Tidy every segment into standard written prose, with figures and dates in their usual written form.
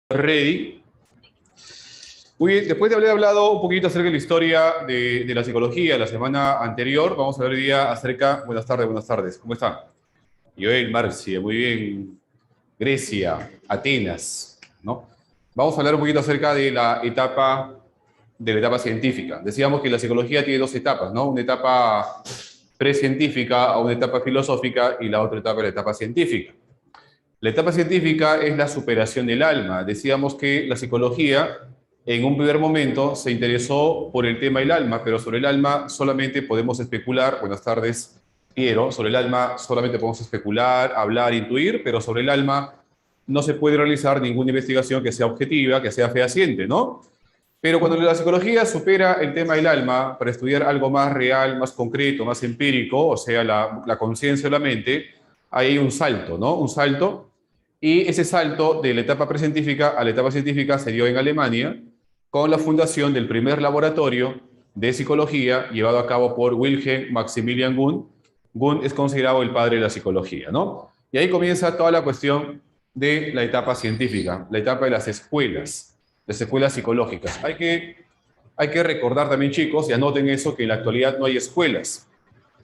Ready. Muy bien, después de haber hablado un poquito acerca de la historia de la psicología la semana anterior, vamos a hablar hoy día acerca... buenas tardes, ¿cómo están? Joel, Marcia, muy bien. Grecia, Atenas, ¿no? Vamos a hablar un poquito acerca de la etapa científica. Decíamos que la psicología tiene dos etapas, ¿no? Una etapa precientífica o una etapa filosófica y la otra etapa es la etapa científica. La etapa científica es la superación del alma. Decíamos que la psicología en un primer momento se interesó por el tema del alma, pero sobre el alma solamente podemos especular. Buenas tardes, Piero. Sobre el alma solamente podemos especular, hablar, intuir, pero sobre el alma no se puede realizar ninguna investigación que sea objetiva, que sea fehaciente, ¿no? Pero cuando la psicología supera el tema del alma para estudiar algo más real, más concreto, más empírico, o sea, la conciencia o la mente, ahí hay un salto, ¿no? Un salto. Y ese salto de la etapa precientífica a la etapa científica se dio en Alemania con la fundación del primer laboratorio de psicología llevado a cabo por Wilhelm Maximilian Wundt. Wundt es considerado el padre de la psicología, ¿no? Y ahí comienza toda la cuestión de la etapa científica, la etapa de las escuelas psicológicas. Hay que recordar también, chicos, y anoten eso, que en la actualidad no hay escuelas.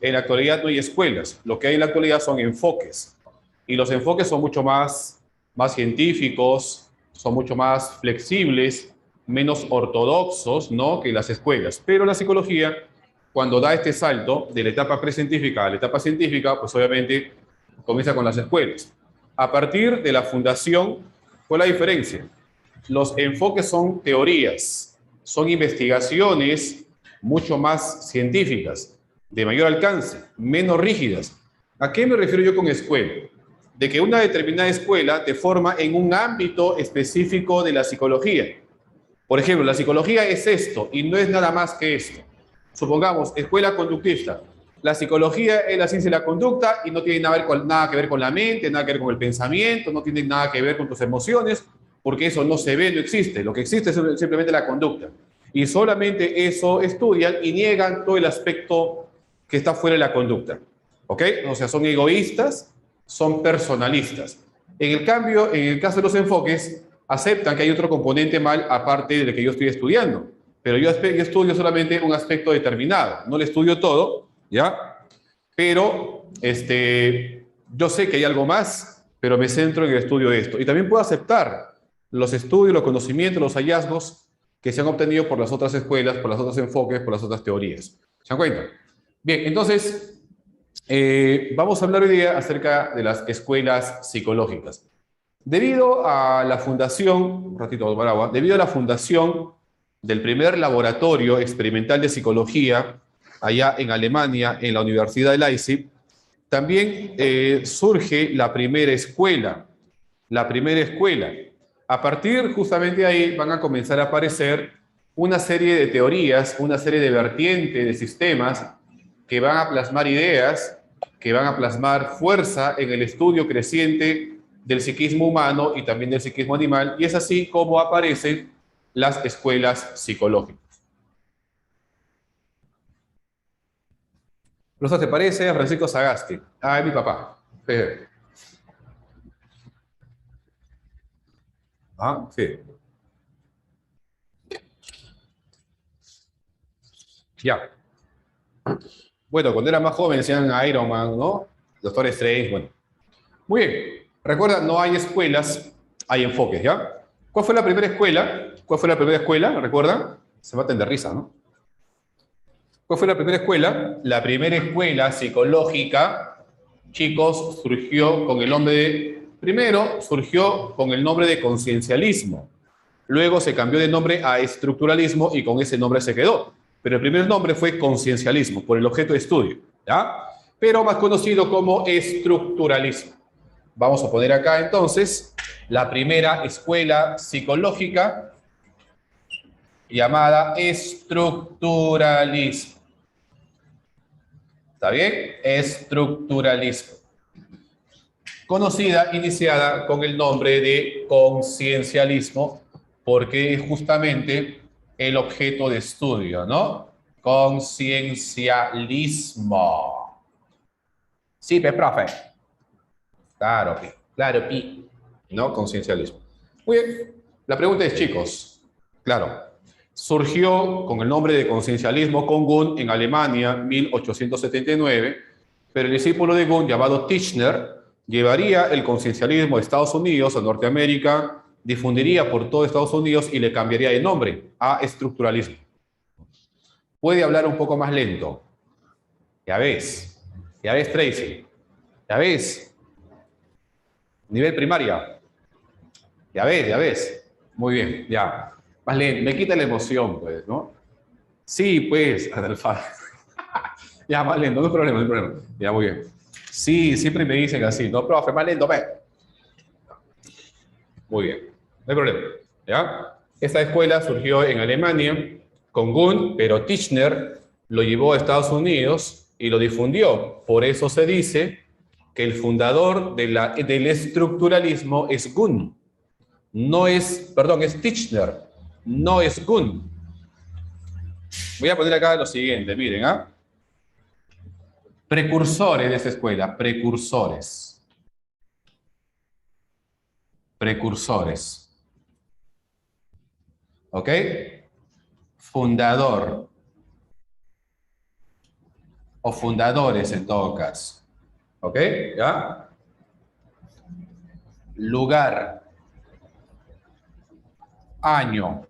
En la actualidad no hay escuelas. Lo que hay en la actualidad son enfoques. Y los enfoques son mucho más científicos, son mucho más flexibles, menos ortodoxos, ¿no?, que las escuelas. Pero la psicología, cuando da este salto de la etapa precientífica a la etapa científica, pues obviamente comienza con las escuelas. A partir de la fundación, ¿cuál es la diferencia? Los enfoques son teorías, son investigaciones mucho más científicas, de mayor alcance, menos rígidas. ¿A qué me refiero yo con escuela? De que una determinada escuela te forma en un ámbito específico de la psicología. Por ejemplo, la psicología es esto y no es nada más que esto. Supongamos, escuela conductista. La psicología es la ciencia de la conducta y no tiene nada que ver con la mente, nada que ver con el pensamiento, no tiene nada que ver con tus emociones, porque eso no se ve, no existe. Lo que existe es simplemente la conducta. Y solamente eso estudian y niegan todo el aspecto que está fuera de la conducta. ¿Ok? O sea, son egoístas, son personalistas. En el caso de los enfoques, aceptan que hay otro componente mal aparte del que yo estoy estudiando. Pero yo estudio solamente un aspecto determinado. No le estudio todo, ¿ya? Pero yo sé que hay algo más, pero me centro en el estudio de esto. Y también puedo aceptar los estudios, los conocimientos, los hallazgos que se han obtenido por las otras escuelas, por los otros enfoques, por las otras teorías. ¿Se dan cuenta? Bien, entonces, vamos a hablar hoy día acerca de las escuelas psicológicas. Debido a la fundación, un ratito tomar agua, debido a la fundación del primer laboratorio experimental de psicología allá en Alemania, en la Universidad de Leipzig, también surge la primera escuela. La primera escuela. A partir justamente de ahí van a comenzar a aparecer una serie de teorías, una serie de vertientes, de sistemas que van a plasmar ideas, que van a plasmar fuerza en el estudio creciente del psiquismo humano y también del psiquismo animal, y es así como aparecen las escuelas psicológicas. ¿No te parece a Francisco Sagasti? Ah, es mi papá. Ah, sí. Ya. Bueno, cuando era más joven decían Iron Man, ¿no? Doctor Strange, bueno. Muy bien. Recuerda, no hay escuelas, hay enfoques, ¿ya? ¿Cuál fue la primera escuela? ¿Cuál fue la primera escuela? ¿Recuerdan? Se maten de risa, ¿no? ¿Cuál fue la primera escuela? La primera escuela psicológica, chicos, surgió con el nombre de... Primero, surgió con el nombre de conciencialismo. Luego se cambió de nombre a estructuralismo y con ese nombre se quedó. Pero el primer nombre fue conciencialismo, por el objeto de estudio, ¿ya? Pero más conocido como estructuralismo. Vamos a poner acá entonces la primera escuela psicológica llamada estructuralismo. ¿Está bien? Estructuralismo. Conocida, iniciada con el nombre de conciencialismo, porque es justamente el objeto de estudio, ¿no? Conciencialismo. Sí, profe. Claro, pi. ¿No? Conciencialismo. Muy bien. La pregunta es, chicos, claro, surgió con el nombre de conciencialismo con Gunn en Alemania, 1879, pero el discípulo de Gunn, llamado Titchener, llevaría el conciencialismo a Estados Unidos, a Norteamérica, difundiría por todo Estados Unidos y le cambiaría de nombre a estructuralismo. Puede hablar un poco más lento. Ya ves, Tracy, ya ves, nivel primaria, ya ves. Muy bien, ya. Más lento, me quita la emoción, pues, ¿no? Sí, pues, analfabeto. Ya, más lento, no hay problema, no hay problema. Ya, muy bien. Sí, siempre me dicen así, no, profe, más lento, ve. Muy bien, no hay problema. ¿Ya? Esta escuela surgió en Alemania con Gunn, pero Titchener lo llevó a Estados Unidos y lo difundió. Por eso se dice que el fundador del estructuralismo es Gunn. No es, perdón, es Titchener, no es Gunn. Voy a poner acá lo siguiente, miren, ¿ah? Precursores de esta escuela, precursores. Precursores. ¿Ok? Fundador. O fundadores en todo caso. ¿Ok? ¿Ya? Lugar. Año.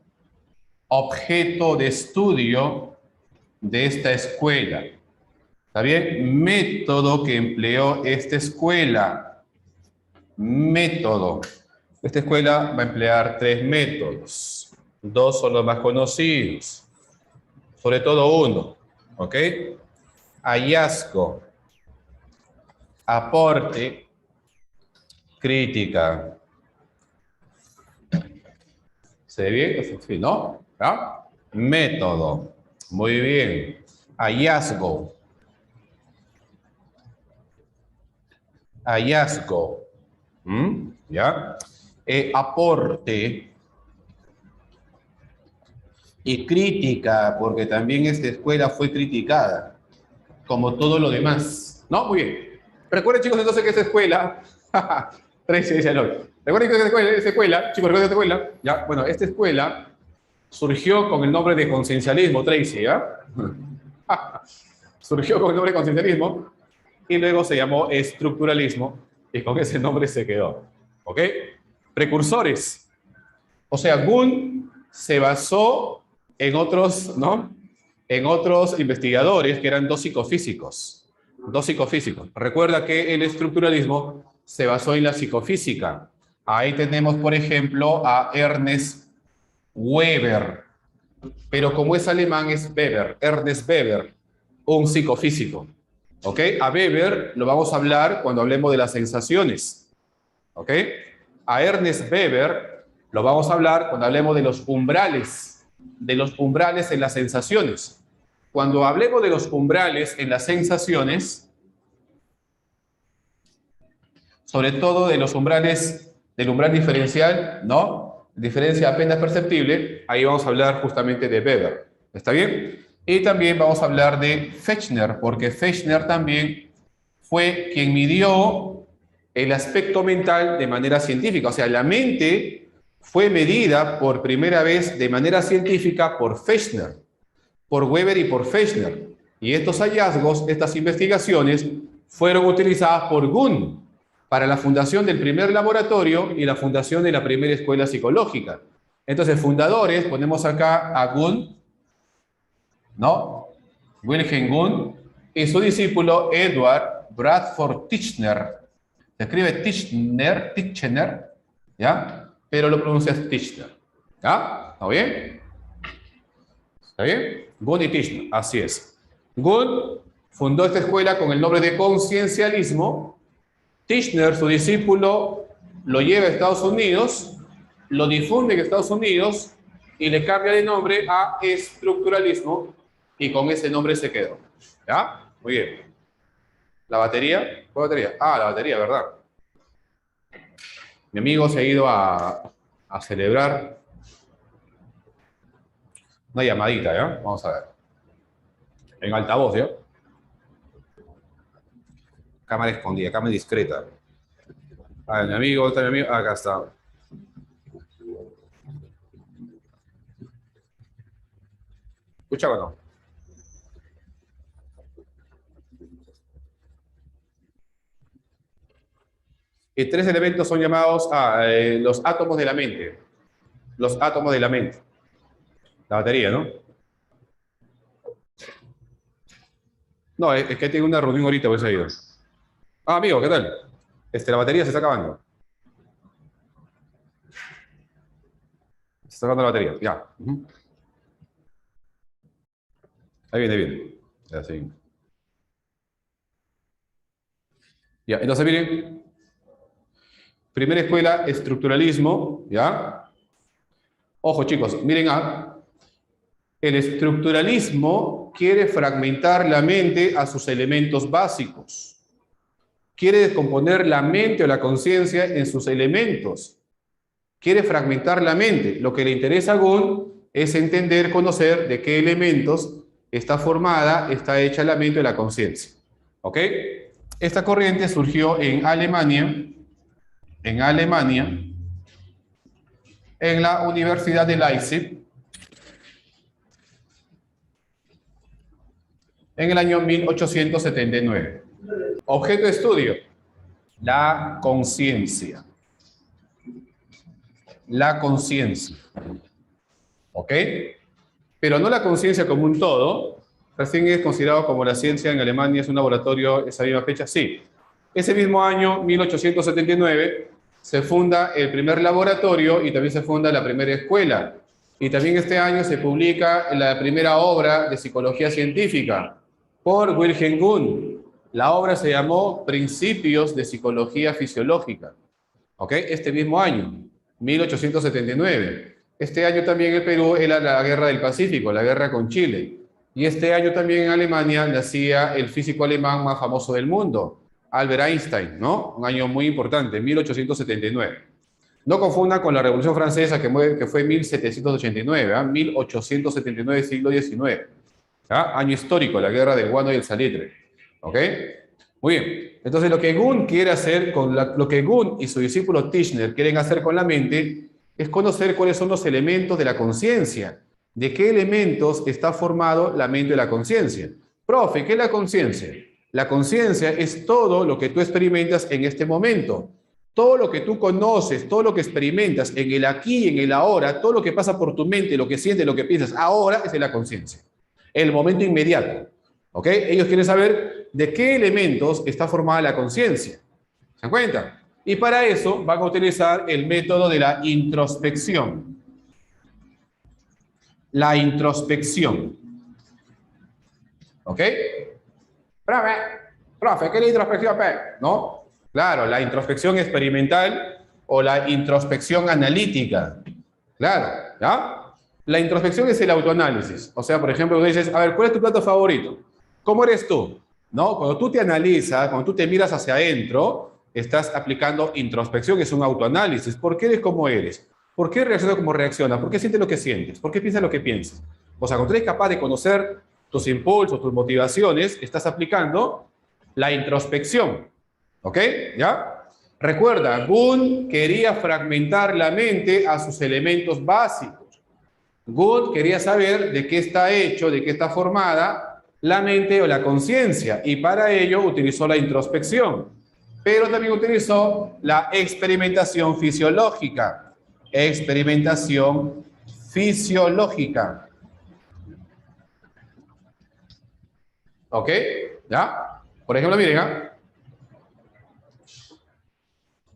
Objeto de estudio de esta escuela. ¿Está bien? Método que empleó esta escuela. Método. Esta escuela va a emplear 3 métodos. 2 son los más conocidos. Sobre todo uno. ¿Ok? Hallazgo. Aporte. Crítica. ¿Se ve bien? Sí, ¿no? ¿Ah? Método. Muy bien. Hallazgo. Hallazgo. ¿Ya? Aporte y crítica, porque también esta escuela fue criticada, como todo lo demás. ¿No? Muy bien. Recuerden, chicos, entonces que esta escuela... 13 dice el recuerden que esta escuela, chicos, recuerden esta escuela, ya, bueno, esta escuela surgió con el nombre de conciencialismo, Tracy, ¿ya? Surgió con el nombre de conciencialismo y luego se llamó estructuralismo y con ese nombre se quedó. ¿Ok? Precursores. O sea, Gunn se basó en otros, ¿no? En otros investigadores que eran 2 psicofísicos. 2 psicofísicos. Recuerda que el estructuralismo se basó en la psicofísica. Ahí tenemos, por ejemplo, a Ernest Weber. Pero como es alemán, es Weber, Ernest Weber, un psicofísico. ¿Ok? A Weber lo vamos a hablar cuando hablemos de las sensaciones. ¿Ok? A Ernest Weber lo vamos a hablar cuando hablemos de los umbrales en las sensaciones. Cuando hablemos de los umbrales en las sensaciones, sobre todo de los umbrales, del umbral diferencial, ¿no? Diferencia apenas perceptible, ahí vamos a hablar justamente de Weber. ¿Está bien? Y también vamos a hablar de Fechner, porque Fechner también fue quien midió el aspecto mental de manera científica. O sea, la mente fue medida por primera vez de manera científica por Fechner, por Weber y por Fechner. Y estos hallazgos, estas investigaciones, fueron utilizadas por Gunn para la fundación del primer laboratorio y la fundación de la primera escuela psicológica. Entonces, fundadores, ponemos acá a Gunn, ¿no? Wilhelm Gunn y su discípulo Edward Bradford Titchener. Se escribe Titchener, ¿ya? Pero lo pronuncias Titchener, ¿ya? ¿Está bien? ¿Está bien? Gunn y Titchener, así es. Gunn fundó esta escuela con el nombre de conciencialismo. Titchener, su discípulo, lo lleva a Estados Unidos, lo difunde en Estados Unidos y le cambia de nombre a estructuralismo y con ese nombre se quedó. ¿Ya? Muy bien. ¿La batería? ¿Cuál batería? Ah, la batería, ¿verdad? Mi amigo se ha ido a celebrar una llamadita, ¿ya? Vamos a ver. En altavoz, ¿ya? Cámara escondida, cámara discreta. Ah, mi amigo, está mi amigo. Acá está. ¿Escucha o no? Y tres elementos son llamados los átomos de la mente. Los átomos de la mente. La batería, ¿no? No, es que tengo una reunión ahorita, por eso he ido. Ah, amigo, ¿qué tal? La batería se está acabando. Se está acabando la batería, ya. Ahí viene, ahí viene. Ya, sí. Ya, entonces miren. Primera escuela, estructuralismo, ¿ya? Ojo, chicos, miren el estructuralismo quiere fragmentar la mente a sus elementos básicos. Quiere descomponer la mente o la conciencia en sus elementos. Quiere fragmentar la mente. Lo que le interesa a Gunn es entender, conocer de qué elementos está formada, está hecha la mente o la conciencia. ¿Ok? Esta corriente surgió en Alemania, en la Universidad de Leipzig, en el año 1879. Objeto de estudio, la conciencia. La conciencia. ¿Ok? Pero no la conciencia como un todo. Recién es considerado como la ciencia en Alemania, es un laboratorio esa misma fecha, sí. Ese mismo año, 1879, se funda el primer laboratorio y también se funda la primera escuela. Y también este año se publica la primera obra de psicología científica por Wilhelm Wundt. La obra se llamó Principios de Psicología Fisiológica. ¿Ok? Este mismo año, 1879. Este año también en Perú era la Guerra del Pacífico, la guerra con Chile. Y este año también en Alemania nacía el físico alemán más famoso del mundo, Albert Einstein, ¿no? Un año muy importante, 1879. No confundan con la Revolución Francesa que fue en 1789, ¿eh? 1879, siglo XIX. ¿Ah? Año histórico, la guerra del guano y el salitre. ¿Ok? Muy bien. Entonces, lo que Gunn quiere hacer, lo que Gunn y su discípulo Tishner quieren hacer con la mente, es conocer cuáles son los elementos de la conciencia. ¿De qué elementos está formado la mente de la conciencia? Profe, ¿qué es la conciencia? La conciencia es todo lo que tú experimentas en este momento. Todo lo que tú conoces, todo lo que experimentas en el aquí, en el ahora, todo lo que pasa por tu mente, lo que sientes, lo que piensas, ahora es de la conciencia. El momento inmediato. ¿Ok? Ellos quieren saber de qué elementos está formada la conciencia. ¿Se dan cuenta? Y para eso van a utilizar el método de la introspección. La introspección. ¿Ok? Profe, ¿qué es la introspección? ¿No? Claro, la introspección experimental o la introspección analítica. Claro, ¿ya? La introspección es el autoanálisis. O sea, por ejemplo, tú dices, a ver, ¿cuál es tu plato favorito? ¿Cómo eres tú? ¿No? Cuando tú te analizas, cuando tú te miras hacia adentro, estás aplicando introspección, que es un autoanálisis. ¿Por qué eres como eres? ¿Por qué reaccionas como reaccionas? ¿Por qué sientes lo que sientes? ¿Por qué piensas lo que piensas? O sea, cuando eres capaz de conocer tus impulsos, tus motivaciones, estás aplicando la introspección. ¿Ok? ¿Ya? Recuerda, Gunn quería fragmentar la mente a sus elementos básicos. Gunn quería saber de qué está hecho, de qué está formada la mente o la conciencia, y para ello utilizó la introspección, pero también utilizó la experimentación fisiológica. Experimentación fisiológica. ¿Ok? ¿Ya? Por ejemplo, miren,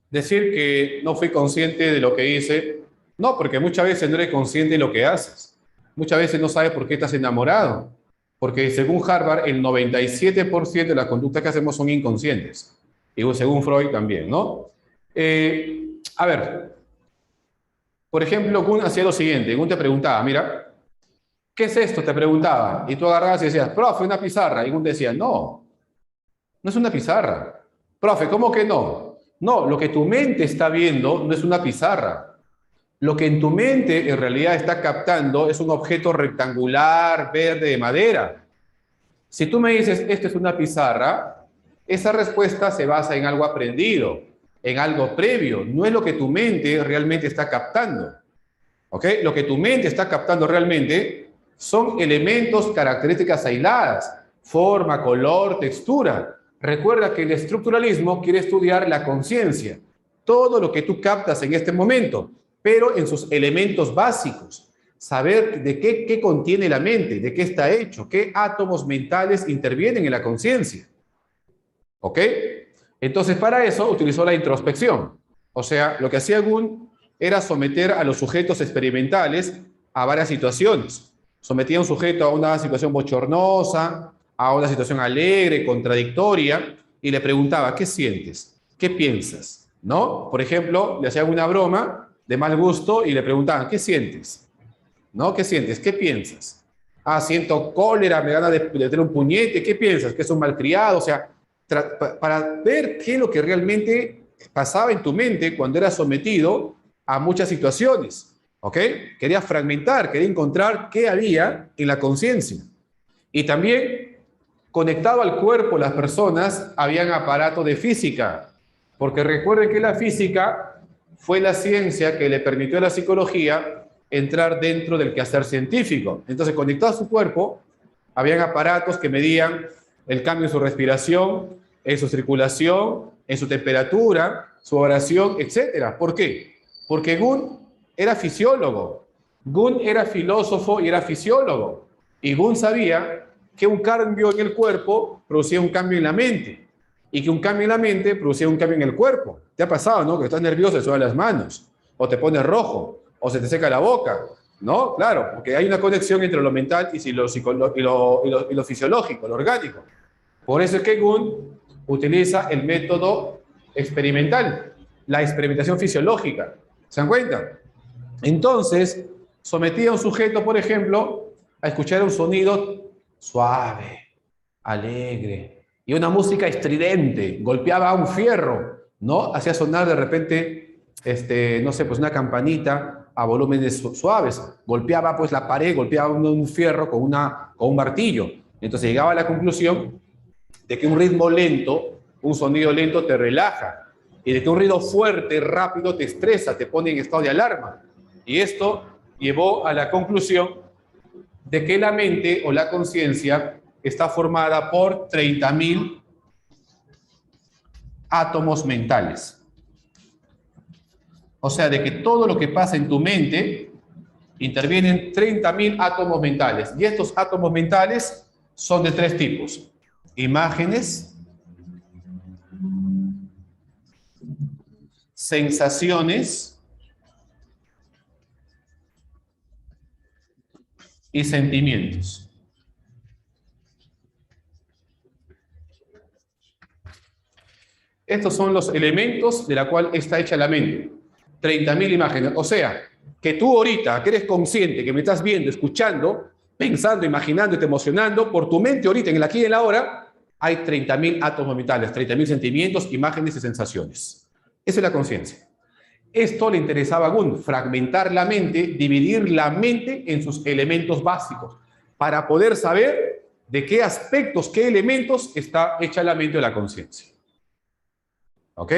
decir que no fui consciente de lo que hice, no, porque muchas veces no eres consciente de lo que haces. Muchas veces no sabes por qué estás enamorado. Porque según Harvard, el 97% de las conductas que hacemos son inconscientes. Y según Freud también, ¿no? A ver, por ejemplo, Gunn hacía lo siguiente. Gunn te preguntaba, mira, ¿qué es esto? Te preguntaba. Y tú agarrabas y decías, profe, una pizarra. Y Gunn decía, no, no es una pizarra. Profe, ¿cómo que no? No, lo que tu mente está viendo no es una pizarra. Lo que en tu mente en realidad está captando es un objeto rectangular, verde, de madera. Si tú me dices, esto es una pizarra, esa respuesta se basa en algo aprendido, en algo previo. No es lo que tu mente realmente está captando. ¿Ok? Lo que tu mente está captando realmente son elementos, características aisladas, forma, color, textura. Recuerda que el estructuralismo quiere estudiar la conciencia, todo lo que tú captas en este momento, pero en sus elementos básicos. Saber de qué contiene la mente, de qué está hecho, qué átomos mentales intervienen en la conciencia. ¿Ok? Entonces, para eso utilizó la introspección. O sea, lo que hacía Gunn era someter a los sujetos experimentales a varias situaciones. Sometía a un sujeto a una situación bochornosa, a una situación alegre, contradictoria, y le preguntaba, ¿qué sientes? ¿Qué piensas? ¿No? Por ejemplo, le hacían una broma de mal gusto y le preguntaban, ¿qué sientes? ¿No? ¿Qué sientes? ¿Qué piensas? Ah, siento cólera, me gana de tener un puñete. ¿Qué piensas? ¿Que es un malcriado? O sea, para ver qué es lo que realmente pasaba en tu mente cuando eras sometido a muchas situaciones. ¿Ok? Quería fragmentar, quería encontrar qué había en la conciencia. Y también, conectado al cuerpo, las personas habían aparatos de física. Porque recuerden que la física fue la ciencia que le permitió a la psicología entrar dentro del quehacer científico. Entonces, conectado a su cuerpo, habían aparatos que medían el cambio en su respiración, en su circulación, en su temperatura, su oración, etc. ¿Por qué? Porque Gunn era fisiólogo, Gunn era filósofo y era fisiólogo. Y Gunn sabía que un cambio en el cuerpo producía un cambio en la mente y que un cambio en la mente producía un cambio en el cuerpo. ¿Te ha pasado, no? Que estás nervioso, te sudan las manos, o te pones rojo, o se te seca la boca, ¿no? Claro, porque hay una conexión entre lo mental y lo fisiológico, lo orgánico. Por eso es que Gunn utiliza el método experimental, la experimentación fisiológica. ¿Se dan cuenta? Entonces, sometía a un sujeto, por ejemplo, a escuchar un sonido suave, alegre, y una música estridente, golpeaba a un fierro, ¿no? Hacía sonar de repente, no sé, pues una campanita a volúmenes suaves, golpeaba pues la pared, golpeaba un fierro con un martillo. Entonces llegaba a la conclusión de que un ritmo lento, un sonido lento te relaja, y de que un ruido fuerte, rápido, te estresa, te pone en estado de alarma. Y esto llevó a la conclusión de que la mente o la conciencia está formada por 30.000 átomos mentales. O sea, de que todo lo que pasa en tu mente intervienen 30.000 átomos mentales. Y estos átomos mentales son de tres tipos: imágenes, sensaciones y sentimientos. Estos son los elementos de la cual está hecha la mente. 30.000 imágenes. O sea, que tú ahorita, que eres consciente, que me estás viendo, escuchando, pensando, imaginando y te emocionando, por tu mente ahorita, en el aquí y en la ahora, hay 30.000 átomos mentales, 30.000 sentimientos, imágenes y sensaciones. Esa es la conciencia. Esto le interesaba a Gunn, fragmentar la mente, dividir la mente en sus elementos básicos, para poder saber de qué aspectos, qué elementos está hecha la mente o la conciencia. ¿Ok?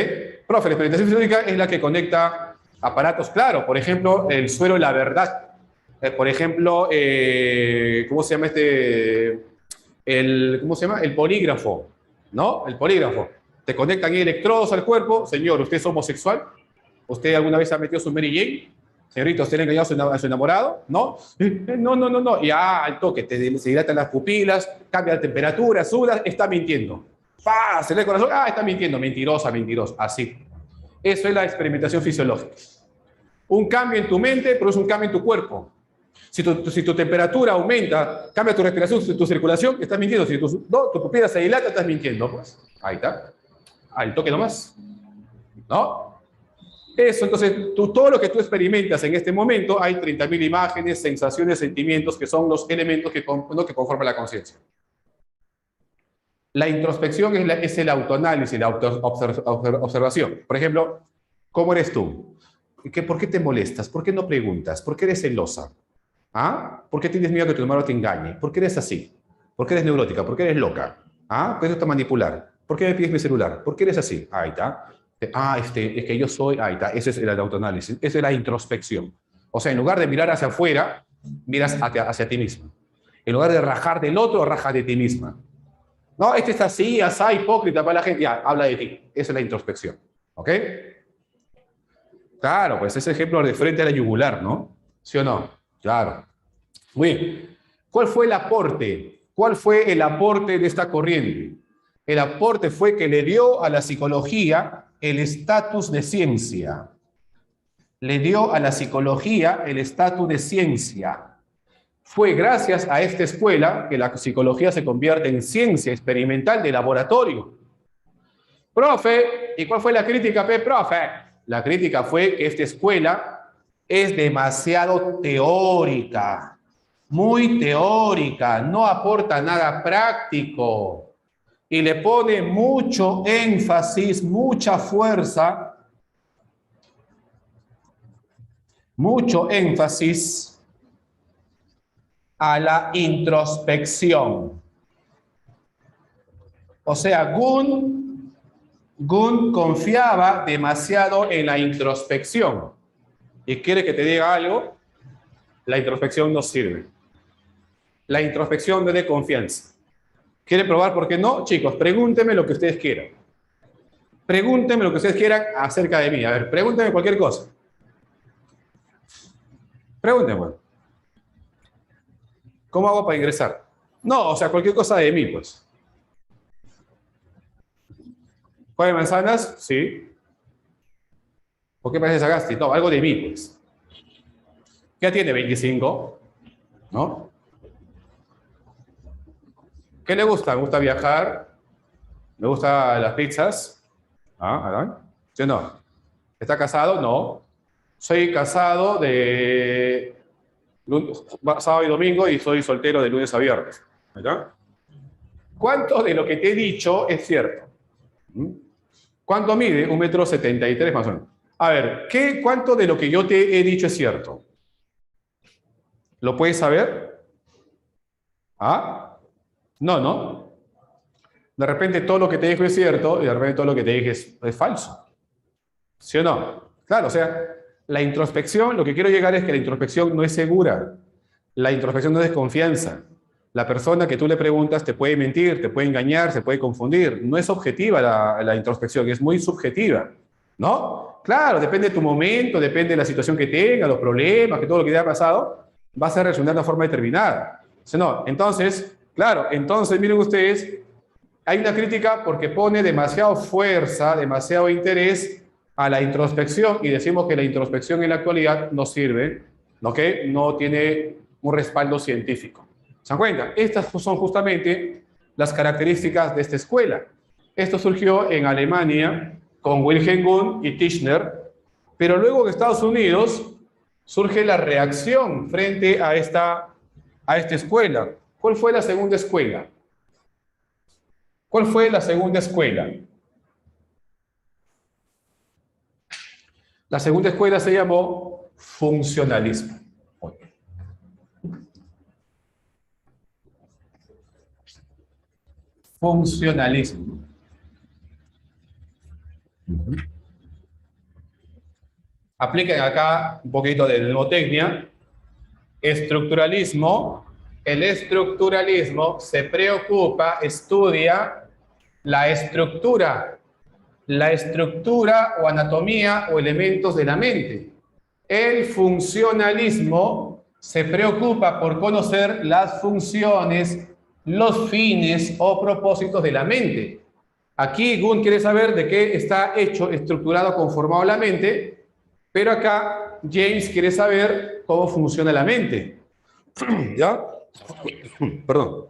Profe, la experimentación fisiológica es la que conecta aparatos, claro, por ejemplo, el suero de la verdad. Por ejemplo, ¿cómo se llama ¿cómo se llama? El polígrafo, ¿no? El polígrafo. Te conectan electrodos al cuerpo. Señor, ¿usted es homosexual? ¿Usted alguna vez ha metido su Mary Jane? Señorita, ¿usted le ha engañado a su enamorado? ¿No? No. Y al toque, se dilatan las pupilas, cambia la temperatura, suda, está mintiendo. ¡Pah! Se le el corazón. Ah, está mintiendo. Mentirosa, mentirosa. Así. Eso es la experimentación fisiológica. Un cambio en tu mente produce un cambio en tu cuerpo. Si tu temperatura aumenta, cambia tu respiración, tu circulación, estás mintiendo. Si tu pupila se dilata, estás mintiendo. Pues ahí está. Al toque nomás. ¿No? Eso, entonces, todo lo que tú experimentas en este momento, hay 30.000 imágenes, sensaciones, sentimientos, que son los elementos que conforman la conciencia. La introspección es el autoanálisis, la observación. Por ejemplo, ¿cómo eres tú? ¿Por qué te molestas? ¿Por qué no preguntas? ¿Por qué eres celosa? ¿Ah? ¿Por qué tienes miedo que tu hermano te engañe? ¿Por qué eres así? ¿Por qué eres neurótica? ¿Por qué eres loca? ¿Ah? ¿Por qué te gusta manipular? ¿Por qué me pides mi celular? ¿Por qué eres así? Ahí está. Es que yo soy... Ahí está. Ese es el autoanálisis. Esa es la introspección. O sea, en lugar de mirar hacia afuera, Miras hacia ti misma. En lugar de rajar del otro, rajas de ti misma. No, este está así, asá, hipócrita para la gente. Ya, habla de ti. Esa es la introspección. ¿Ok? Claro, pues ese ejemplo de frente a la yugular, ¿no? ¿Sí o no? Claro. Muy bien. ¿Cuál fue el aporte? ¿Cuál fue el aporte de esta corriente? El aporte fue que le dio a la psicología el estatus de ciencia. Le dio a la psicología el estatus de ciencia. Fue gracias a esta escuela que la psicología se convierte en ciencia experimental de laboratorio. Profe, ¿y cuál fue la crítica, profe? La crítica fue que esta escuela es demasiado teórica, muy teórica, no aporta nada práctico y le pone mucho énfasis, mucha fuerza, mucho énfasis a la introspección. O sea, Gunn confiaba demasiado en la introspección. ¿Y quiere que te diga algo? La introspección no sirve. La introspección no es de confianza. ¿Quiere probar por qué no? Chicos, pregúntenme lo que ustedes quieran. Pregúntenme lo que ustedes quieran acerca de mí. A ver, pregúntenme cualquier cosa. Pregúntenme. ¿Cómo hago para ingresar? No, o sea, cualquier cosa de mí, pues. ¿Juega de manzanas? Sí. ¿Por qué parece Sagasti? No, algo de mí, pues. ¿Qué tiene 25? ¿No? ¿Qué le gusta? ¿Me gusta viajar? ¿Me gustan las pizzas? ¿Ah? ¿Sí o no? ¿Está casado? No. Soy casado de sábado y domingo y soy soltero de lunes a viernes. ¿Verdad? ¿Cuánto de lo que te he dicho es cierto? ¿Cuánto mide? 1,73 m más o menos. A ver, ¿cuánto de lo que yo te he dicho es cierto? ¿Lo puedes saber? ¿Ah? No, ¿no? De repente todo lo que te dije es cierto y de repente todo lo que te dije es falso. ¿Sí o no? Claro, o sea, la introspección, lo que quiero llegar es que la introspección no es segura. La introspección no es confianza. La persona que tú le preguntas te puede mentir, te puede engañar, se puede confundir. No es objetiva la introspección, es muy subjetiva. ¿No? Claro, depende de tu momento, depende de la situación que tengas, los problemas, que todo lo que te ha pasado, vas a reaccionar de una forma determinada. ¿Sí o no? Entonces, claro, entonces miren ustedes, hay una crítica porque pone demasiado fuerza, demasiado interés a la introspección y decimos que la introspección en la actualidad no sirve, ¿ok? No tiene un respaldo científico. ¿Se dan cuenta? Estas son justamente las características de esta escuela. Esto surgió en Alemania con Wilhelm Wundt y Tishner, pero luego en Estados Unidos surge la reacción frente a esta escuela. ¿Cuál fue la segunda escuela? ¿Cuál fue la segunda escuela? La segunda escuela se llamó funcionalismo. Funcionalismo. Apliquen acá un poquito de mnemotecnia. Estructuralismo. El estructuralismo se preocupa, estudia la estructura o anatomía o elementos de la mente. El funcionalismo se preocupa por conocer las funciones, los fines o propósitos de la mente. Aquí Gunn quiere saber de qué está hecho, estructurado, conformado la mente, pero acá James quiere saber cómo funciona la mente. ¿Ya? Perdón.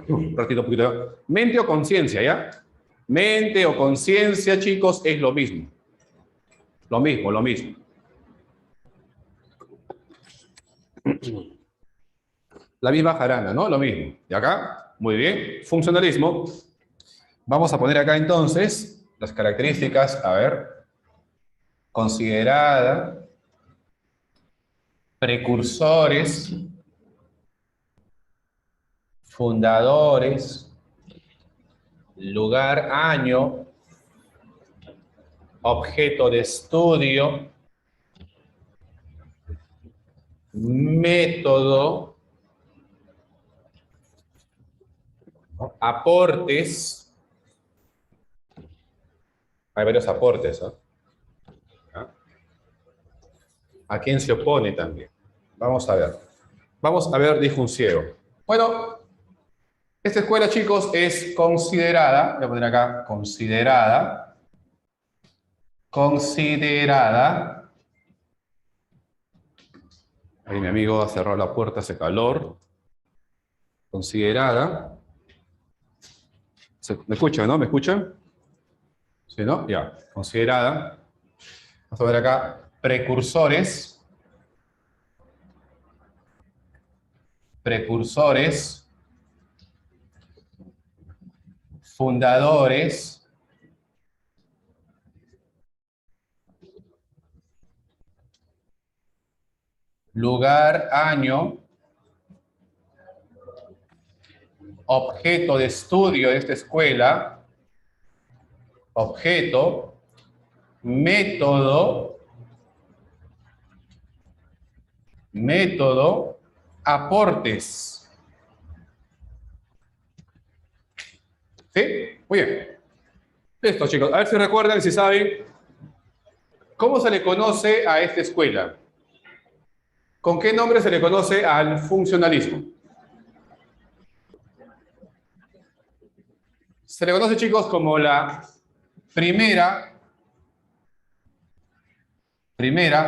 Un ratito, un poquito. Mente o conciencia, ¿ya? Mente o conciencia, chicos, es lo mismo. Lo mismo, lo mismo. La misma jarana, ¿no? Lo mismo. ¿Y acá? Muy bien. Funcionalismo. Vamos a poner acá entonces las características, a ver. Considerada. Precursores. Fundadores. Lugar, año. Objeto de estudio. método, ¿no? Aportes. Hay varios aportes, ¿no? ¿Ah? ¿A quién se opone también? Vamos a ver. Vamos a ver, dijo un ciego. Bueno, esta escuela, chicos, es considerada, voy a poner acá, considerada, ahí mi amigo ha cerrado la puerta, hace calor, considerada, ¿me escuchan, no? ¿Me escuchan? ¿Sí, no? Ya, considerada, vamos a ver acá, precursores, fundadores, lugar, año, objeto de estudio de esta escuela, objeto, método, aportes. ¿Sí? Muy bien. Listo, chicos. A ver si recuerdan, si saben, ¿cómo se le conoce a esta escuela? ¿Con qué nombre se le conoce al funcionalismo? Se le conoce, chicos, como la primera,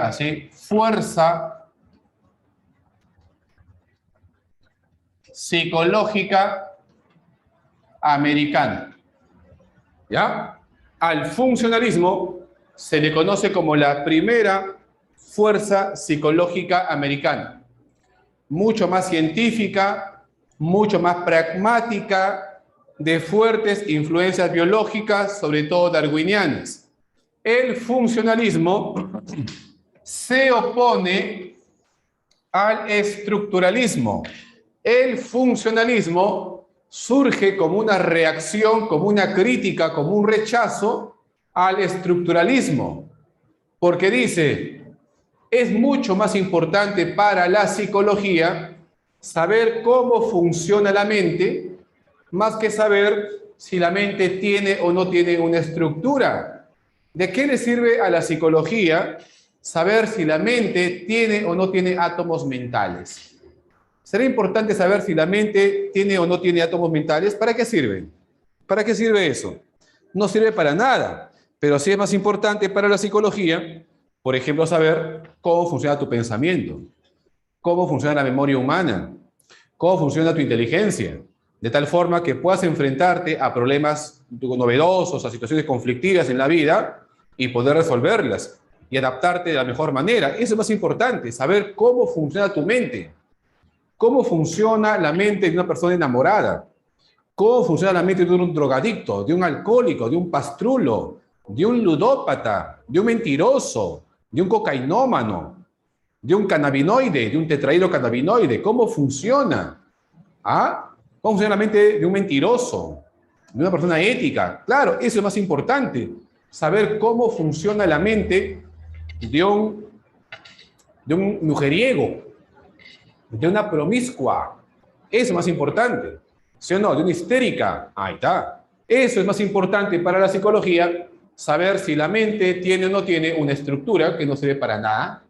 así, fuerza psicológica americana. ¿Ya? Al funcionalismo se le conoce como la primera fuerza psicológica americana. Mucho más científica, mucho más pragmática, de fuertes influencias biológicas, sobre todo darwinianas. El funcionalismo se opone al estructuralismo. El funcionalismo surge como una reacción, como una crítica, como un rechazo al estructuralismo, porque dice, es mucho más importante para la psicología saber cómo funciona la mente, más que saber si la mente tiene o no tiene una estructura. ¿De qué le sirve a la psicología saber si la mente tiene o no tiene átomos mentales? ¿Será importante saber si la mente tiene o no tiene átomos mentales? ¿Para qué sirve? ¿Para qué sirve eso? No sirve para nada, pero sí es más importante para la psicología, por ejemplo, saber cómo funciona tu pensamiento, cómo funciona la memoria humana, cómo funciona tu inteligencia, de tal forma que puedas enfrentarte a problemas novedosos, a situaciones conflictivas en la vida y poder resolverlas y adaptarte de la mejor manera. Eso es más importante, saber cómo funciona tu mente, cómo funciona la mente de una persona enamorada, cómo funciona la mente de un drogadicto, de un alcohólico, de un pastrulo, de un ludópata, de un mentiroso, de un cocainómano, de un cannabinoide, de un tetrahidrocannabinoide. ¿Cómo funciona? ¿Ah? ¿Cómo funciona la mente de un mentiroso, de una persona ética? Claro, eso es más importante. Saber cómo funciona la mente de un mujeriego, de una promiscua. Eso es más importante. ¿Sí o no? De una histérica. Ahí está. Eso es más importante para la psicología, saber si la mente tiene o no tiene una estructura que no sirve para nada.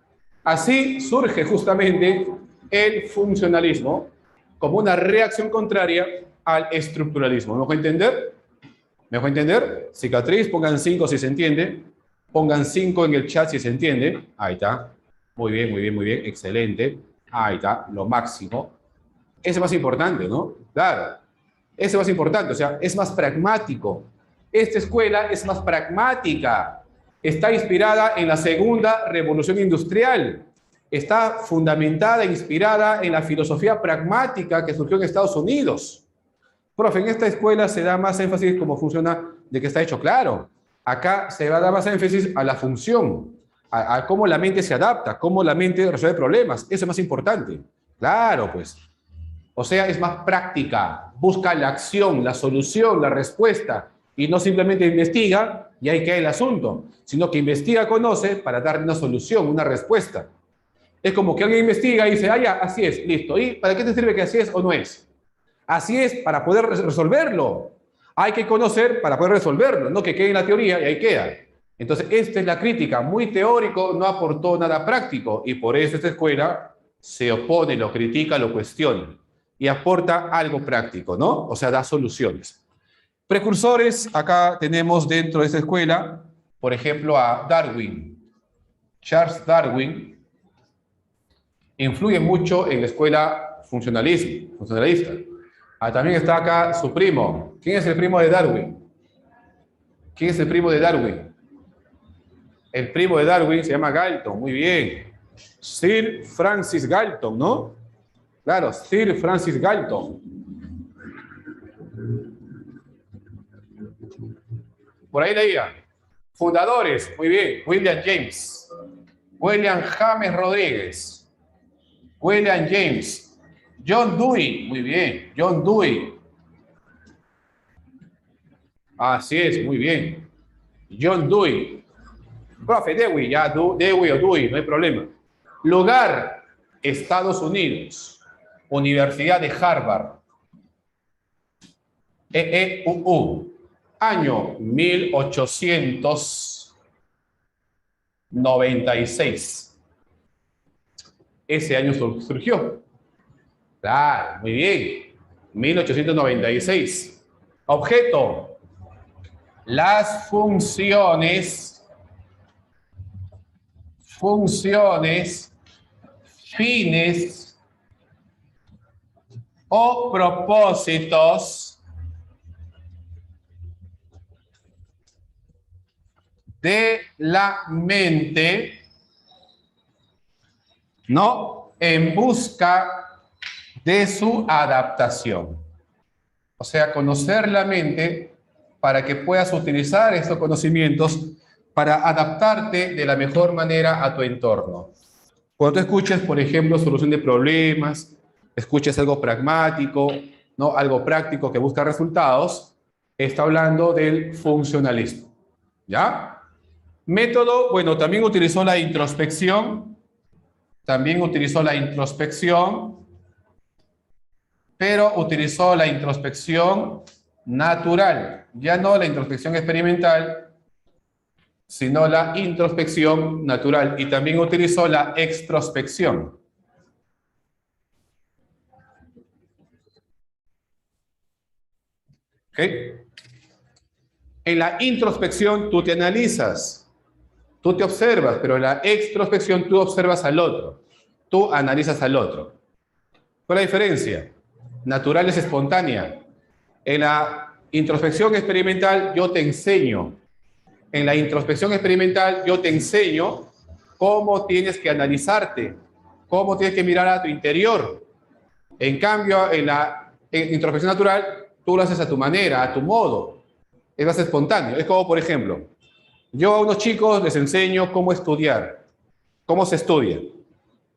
Así surge justamente el funcionalismo como una reacción contraria al estructuralismo. ¿Me dejo entender? ¿Me dejo entender? Cicatriz, pongan 5 si se entiende. Pongan 5 en el chat si se entiende. Ahí está. Muy bien, muy bien, muy bien. Excelente. Ahí está, lo máximo. Ese es más importante, ¿no? Claro. Ese es más importante, o sea, es más pragmático. Esta escuela es más pragmática. Está inspirada en la segunda revolución industrial. Está fundamentada e inspirada en la filosofía pragmática que surgió en Estados Unidos. Profe, en esta escuela se da más énfasis cómo funciona, de que está hecho claro. Acá se va a dar más énfasis a la función, a cómo la mente se adapta, cómo la mente resuelve problemas. Eso es más importante. Claro, pues. O sea, es más práctica. Busca la acción, la solución, la respuesta. Y no simplemente investiga y ahí queda el asunto, sino que investiga, conoce para dar una solución, una respuesta. Es como que alguien investiga y dice, ah, ya, así es, listo. ¿Y para qué te sirve que así es o no es? Así es para poder resolverlo. Hay que conocer para poder resolverlo, no que quede en la teoría y ahí queda. Entonces, esta es la crítica. Muy teórico, no aportó nada práctico. Y por eso esta escuela se opone, lo critica, lo cuestiona. Y aporta algo práctico, ¿no? O sea, da soluciones. Precursores, acá tenemos dentro de esta escuela, por ejemplo, a Darwin. Charles Darwin influye mucho en la escuela funcionalista. También está acá su primo. ¿Quién es el primo de Darwin? ¿Quién es el primo de Darwin? El primo de Darwin se llama Galton, muy bien. Sir Francis Galton, ¿no? Claro, Sir Francis Galton. Por ahí leía. Fundadores, muy bien. William James. William James Rodríguez. William James. John Dewey, muy bien. John Dewey. Así es, muy bien. John Dewey. Profe, Dewey, ya, Dewey o Dewey, no hay problema. Lugar, Estados Unidos. Universidad de Harvard. EEUU. Año 1896. Ese año surgió. Claro, muy bien. 1896. Objeto. Las funciones, fines o propósitos de la mente, ¿no? En busca de su adaptación. O sea, conocer la mente para que puedas utilizar estos conocimientos para adaptarte de la mejor manera a tu entorno. Cuando tú escuches, por ejemplo, solución de problemas, escuches algo pragmático, ¿no? Algo práctico que busca resultados, está hablando del funcionalismo. ¿Ya? Método, bueno, también utilizó la introspección, pero utilizó la introspección natural, ya no la introspección experimental, sino la introspección natural, y también utilizó la extrospección. ¿Ok? En la introspección tú te analizas, tú te observas, pero en la extrospección tú observas al otro, tú analizas al otro. ¿Cuál es la diferencia? Natural es espontánea. En la introspección experimental yo te enseño. En la introspección experimental yo te enseño cómo tienes que analizarte, cómo tienes que mirar a tu interior. En cambio, en la introspección natural, tú lo haces a tu manera, a tu modo. Es más espontáneo. Es como, por ejemplo, yo a unos chicos les enseño cómo estudiar, cómo se estudia.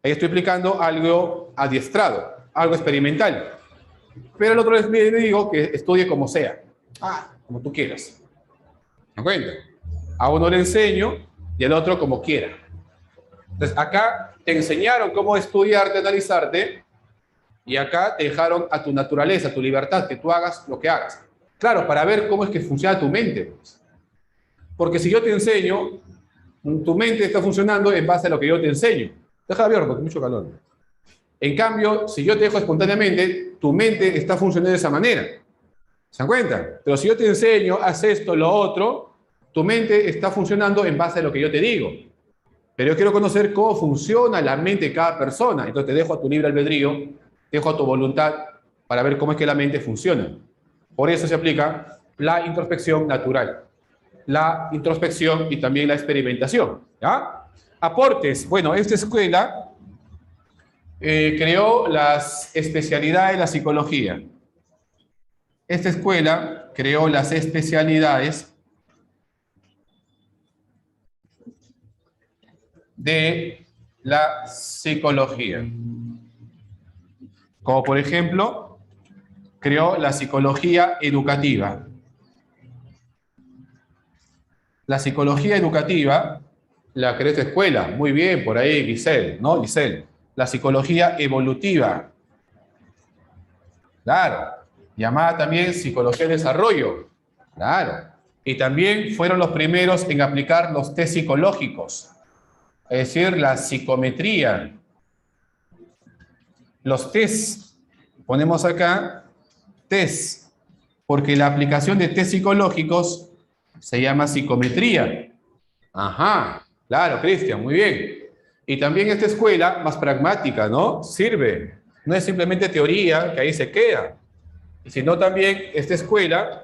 Ahí estoy explicando algo adiestrado, algo experimental. Pero el otro les digo que estudie como sea. Como tú quieras. ¿Me cuenta? A uno le enseño y al otro como quiera. Entonces, acá te enseñaron cómo estudiarte, analizarte, y acá te dejaron a tu naturaleza, a tu libertad, que tú hagas lo que hagas. Claro, para ver cómo es que funciona tu mente. Porque si yo te enseño, tu mente está funcionando en base a lo que yo te enseño. Deja abierto porque hay mucho calor. En cambio, si yo te dejo espontáneamente, tu mente está funcionando de esa manera. ¿Se dan cuenta? Pero si yo te enseño, haz esto, lo otro, tu mente está funcionando en base a lo que yo te digo. Pero yo quiero conocer cómo funciona la mente de cada persona. Entonces te dejo a tu libre albedrío, te dejo a tu voluntad para ver cómo es que la mente funciona. Por eso se aplica la introspección natural, la introspección y también la experimentación. ¿Ya? Aportes. Bueno, esta escuela creó las especialidades de la psicología. Esta escuela creó las especialidades de la psicología. Como por ejemplo, creó la psicología educativa. La psicología educativa La creó esta escuela. Muy bien, por ahí, Giselle, ¿no? Giselle. La psicología evolutiva. Claro. Llamada también psicología de desarrollo. Claro. Y también fueron los primeros en aplicar los test psicológicos. Es decir, la psicometría. Los test. Ponemos acá test. Porque la aplicación de test psicológicos se llama psicometría. Ajá. Claro, Cristian, muy bien. Y también esta escuela más pragmática, ¿no? Sirve. No es simplemente teoría, que ahí se queda, sino también esta escuela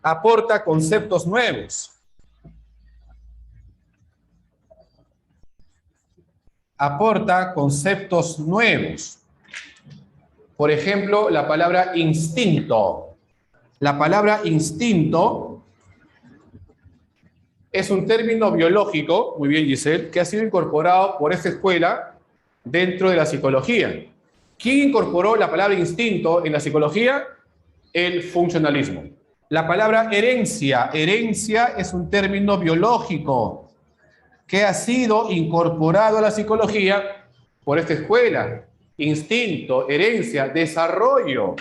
aporta conceptos nuevos. Aporta conceptos nuevos. Por ejemplo, la palabra instinto. La palabra instinto es un término biológico, muy bien Giselle, que ha sido incorporado por esta escuela dentro de la psicología. ¿Quién incorporó la palabra instinto en la psicología? El funcionalismo. La palabra herencia. Herencia es un término biológico que ha sido incorporado a la psicología por esta escuela. Instinto, herencia, desarrollo.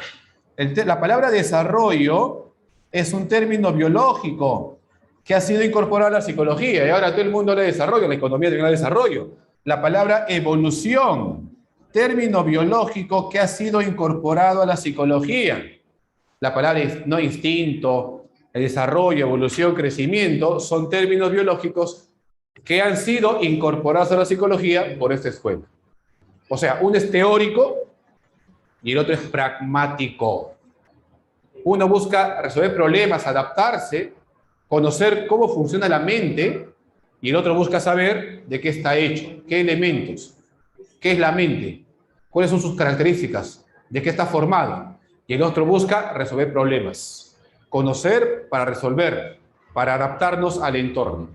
La palabra desarrollo es un término biológico que ha sido incorporado a la psicología. Y ahora todo el mundo habla de desarrollo, la economía tiene desarrollo. La palabra evolución, término biológico que ha sido incorporado a la psicología. La palabra no instinto, el desarrollo, evolución, crecimiento, son términos biológicos que han sido incorporados a la psicología por esta escuela. O sea, uno es teórico y el otro es pragmático. Uno busca resolver problemas, adaptarse, conocer cómo funciona la mente, y el otro busca saber de qué está hecho, qué elementos, qué es la mente, cuáles son sus características, de qué está formado. Y el otro busca resolver problemas, conocer para resolver, para adaptarnos al entorno.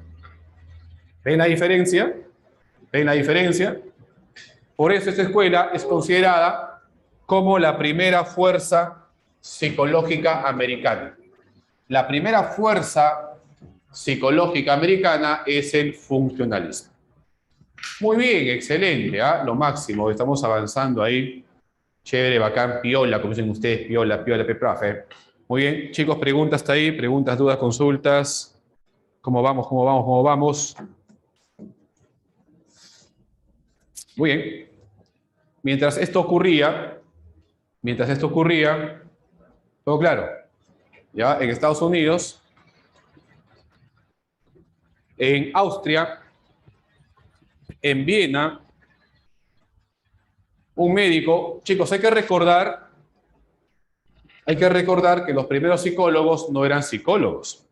¿Ven la diferencia? ¿Ven la diferencia? Por eso esta escuela es considerada como la primera fuerza psicológica americana. La primera fuerza psicológica americana es el funcionalismo. Muy bien, excelente, ¿eh? Lo máximo, estamos avanzando ahí. Chévere, bacán, piola, como dicen ustedes, piola, piola, profe. Muy bien, chicos, preguntas hasta ahí, preguntas, dudas, consultas. ¿Cómo vamos, cómo vamos, cómo vamos? Muy bien. Mientras esto ocurría, todo claro, ya en Estados Unidos, en Austria, en Viena, un médico, chicos, hay que recordar que los primeros psicólogos no eran psicólogos.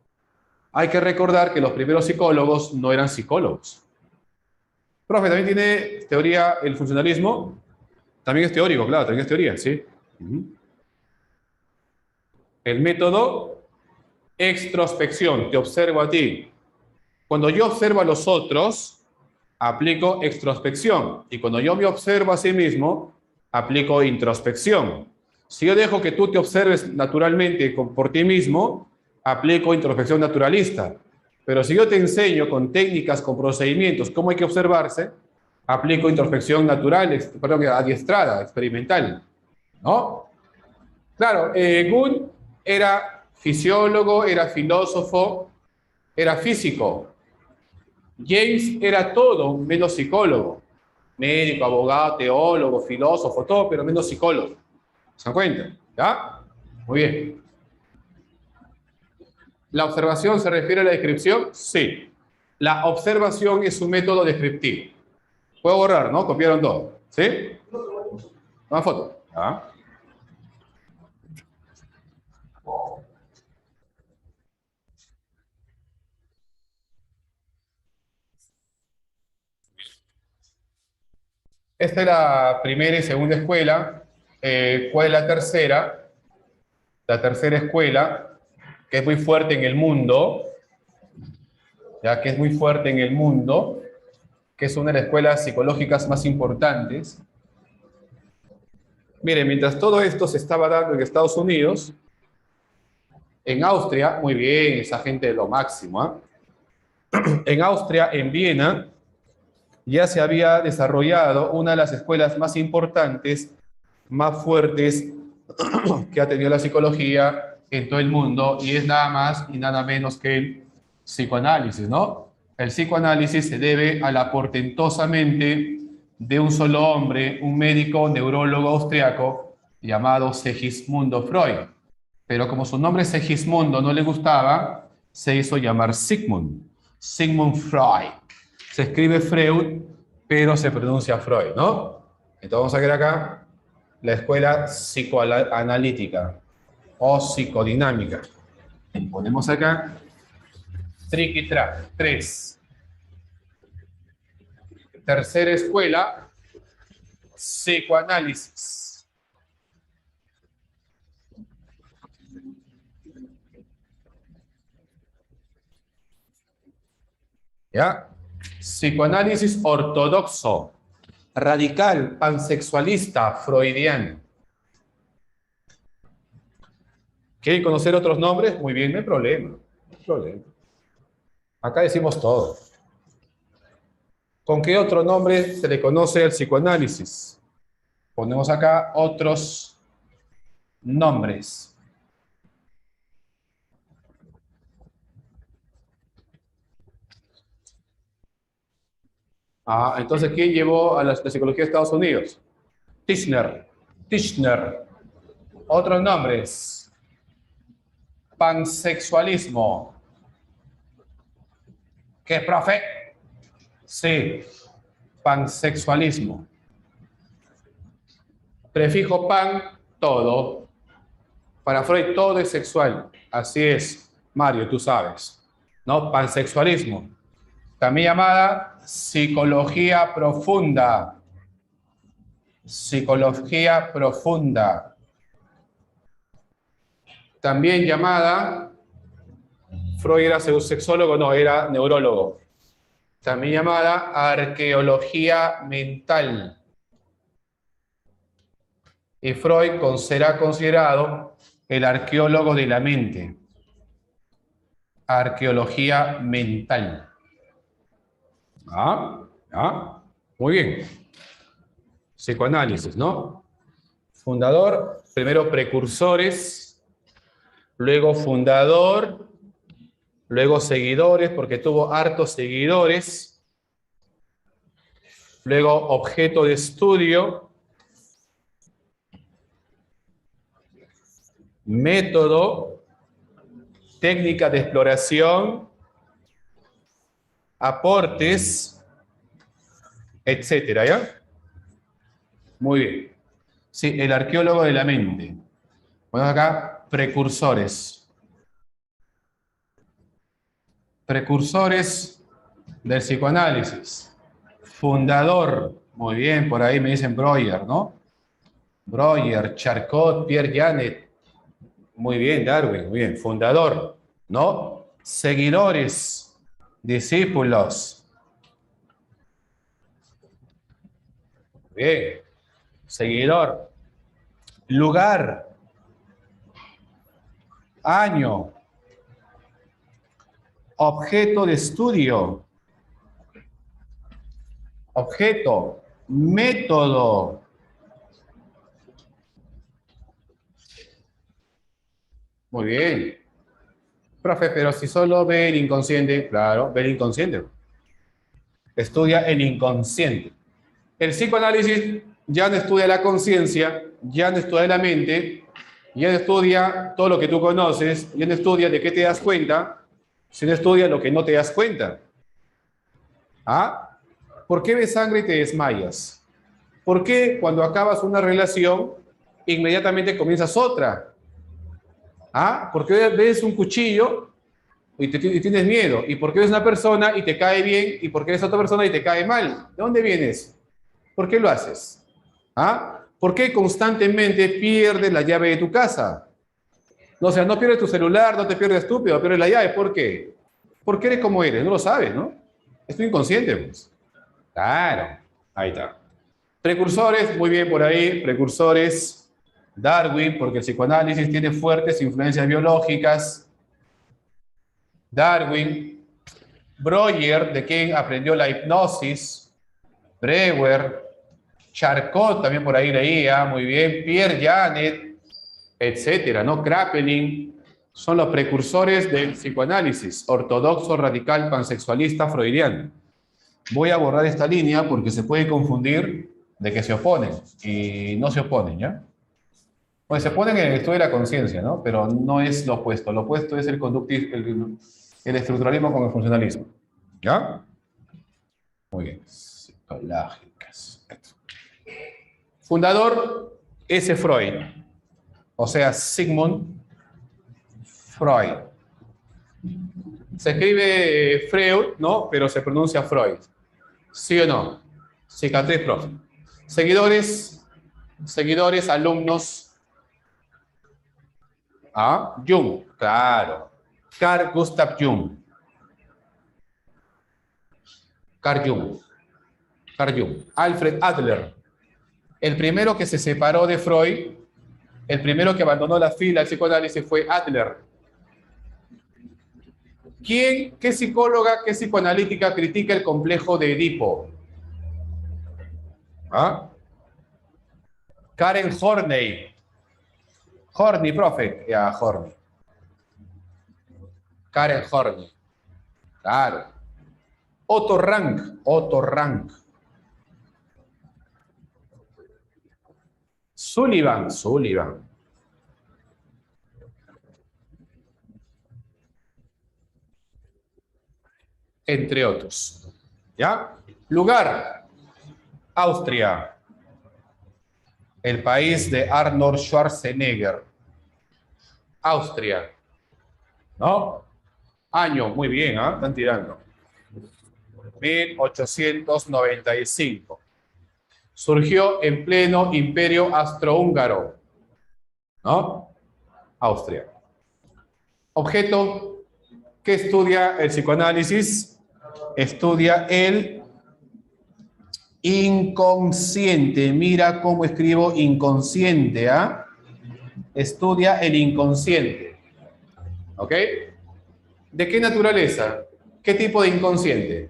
Hay que recordar que los primeros psicólogos no eran psicólogos. Profe, ¿también tiene teoría el funcionalismo? También es teórico, claro, también es teoría, ¿sí? El método extrospección, te observo a ti. Cuando yo observo a los otros, aplico extrospección. Y cuando yo me observo a sí mismo, aplico introspección. Si yo dejo que tú te observes naturalmente por ti mismo, aplico introspección naturalista. Pero si yo te enseño con técnicas, con procedimientos, cómo hay que observarse, aplico introspección natural, perdón, adiestrada, experimental. ¿No? Claro, Gunn era fisiólogo, era filósofo, era físico. James era todo menos psicólogo. Médico, abogado, teólogo, filósofo, todo, pero menos psicólogo. ¿Se dan cuenta? ¿Ya? Muy bien. ¿La observación se refiere a la descripción? Sí. La observación es un método descriptivo. Puedo borrar, ¿no? Copiaron todo. ¿Sí? Una foto. ¿Ya? Esta es la primera y segunda escuela. ¿Cuál es la tercera? La tercera escuela, que es muy fuerte en el mundo, ya que es muy fuerte en el mundo, que es una de las escuelas psicológicas más importantes. Miren, mientras todo esto se estaba dando en Estados Unidos, en Austria, muy bien, esa gente de lo máximo, ¿eh? En Austria, en Viena, ya se había desarrollado una de las escuelas más importantes, más fuertes que ha tenido la psicología en todo el mundo, y es nada más y nada menos que el psicoanálisis, ¿no? El psicoanálisis se debe a la portentosa mente de un solo hombre, un médico neurólogo austriaco llamado Segismundo Freud. Pero como su nombre Segismundo no le gustaba, se hizo llamar Sigmund Freud. Se escribe Freud, pero se pronuncia Freud, ¿no? Entonces vamos a ver acá la escuela psicoanalítica o psicodinámica. Ponemos acá triqui-trac, 3. Tercera escuela, psicoanálisis. ¿Ya? Psicoanálisis ortodoxo, radical, pansexualista, freudiano. ¿Quieren conocer otros nombres? Muy bien, no hay problema. No hay problema. Acá decimos todo. ¿Con qué otro nombre se le conoce al psicoanálisis? Ponemos acá otros nombres. Entonces, ¿quién llevó a la psicología de Estados Unidos? Tishner. Otros nombres. Pansexualismo. ¿Qué, profe? Sí, pansexualismo. Prefijo pan, todo. Para Freud todo es sexual. Así es, Mario, tú sabes. ¿No? Pansexualismo. También llamada psicología profunda. Psicología profunda. También llamada, Freud era sexólogo, no, era neurólogo. También llamada arqueología mental. Y Freud será considerado el arqueólogo de la mente. Arqueología mental. Muy bien. Psicoanálisis, ¿no? Fundador, primero precursores, luego fundador, luego seguidores, porque tuvo hartos seguidores, luego objeto de estudio, método, técnica de exploración, aportes, etcétera, ¿ya? Muy bien. Sí, el arqueólogo de la mente. Ponemos acá precursores. Precursores del psicoanálisis. Fundador. Muy bien, por ahí me dicen Breuer, ¿no? Breuer, Charcot, Pierre Janet. Muy bien, Darwin, muy bien. Fundador, ¿no? Seguidores, discípulos. Bien. Seguidor. Lugar. Año. Objeto de estudio. Objeto. Método. Muy bien. Profe, pero si solo ve el inconsciente, claro, ve el inconsciente. Estudia el inconsciente. El psicoanálisis ya no estudia la conciencia, ya no estudia la mente, ya no estudia todo lo que tú conoces, ya no estudia de qué te das cuenta, sino estudia lo que no te das cuenta. ¿Por qué ves sangre y te desmayas? ¿Por qué cuando acabas una relación, inmediatamente comienzas otra? ¿Por qué ves un cuchillo y tienes miedo? ¿Y por qué ves una persona y te cae bien? ¿Y por qué ves otra persona y te cae mal? ¿De dónde vienes? ¿Por qué lo haces? ¿Por qué constantemente pierdes la llave de tu casa? No, o sea, no pierdes tu celular, no te pierdes estúpido, pierdes la llave. ¿Por qué? Porque eres como eres, no lo sabes, ¿no? Es tu inconsciente, pues. Claro, ahí está. Precursores, muy bien por ahí, precursores. Darwin, porque el psicoanálisis tiene fuertes influencias biológicas. Darwin, Breuer, de quien aprendió la hipnosis. Breuer. Charcot, también por ahí leía, muy bien. Pierre Janet, etcétera, ¿no? Kraepelin. Son los precursores del psicoanálisis ortodoxo, radical, pansexualista, freudiano. Voy a borrar esta línea porque se puede confundir de que se oponen y no se oponen, ¿ya? Pues se oponen en el estudio de la conciencia, ¿no? Pero no es lo opuesto. Lo opuesto es el estructuralismo con el funcionalismo. ¿Ya? Muy bien. Psicológicas. Fundador S. Freud. O sea, Sigmund Freud. Se escribe Freud, ¿no? Pero se pronuncia Freud. ¿Sí o no? Cicatriz, profe. Seguidores, alumnos. Ah, Jung, claro. Carl Gustav Jung. Carl Jung. Alfred Adler. El primero que se separó de Freud, el primero que abandonó la fila del psicoanálisis fue Adler. ¿Qué psicóloga, qué psicoanalítica critica el complejo de Edipo? ¿Ah? Karen Horney. Horney, profe. Ya, Horney. Karen Horney. Claro. Otto Rank. Sullivan. Entre otros. ¿Ya? Lugar. Austria. El país de Arnold Schwarzenegger. Austria. ¿No? Año, muy bien, ¿ah? Están tirando. 1895. Surgió en pleno imperio austrohúngaro. ¿No? Austria. Objeto. ¿Qué estudia el psicoanálisis? Estudia el inconsciente. Mira cómo escribo inconsciente, ¿ah? Estudia el inconsciente. ¿Ok? ¿De qué naturaleza? ¿Qué tipo de inconsciente?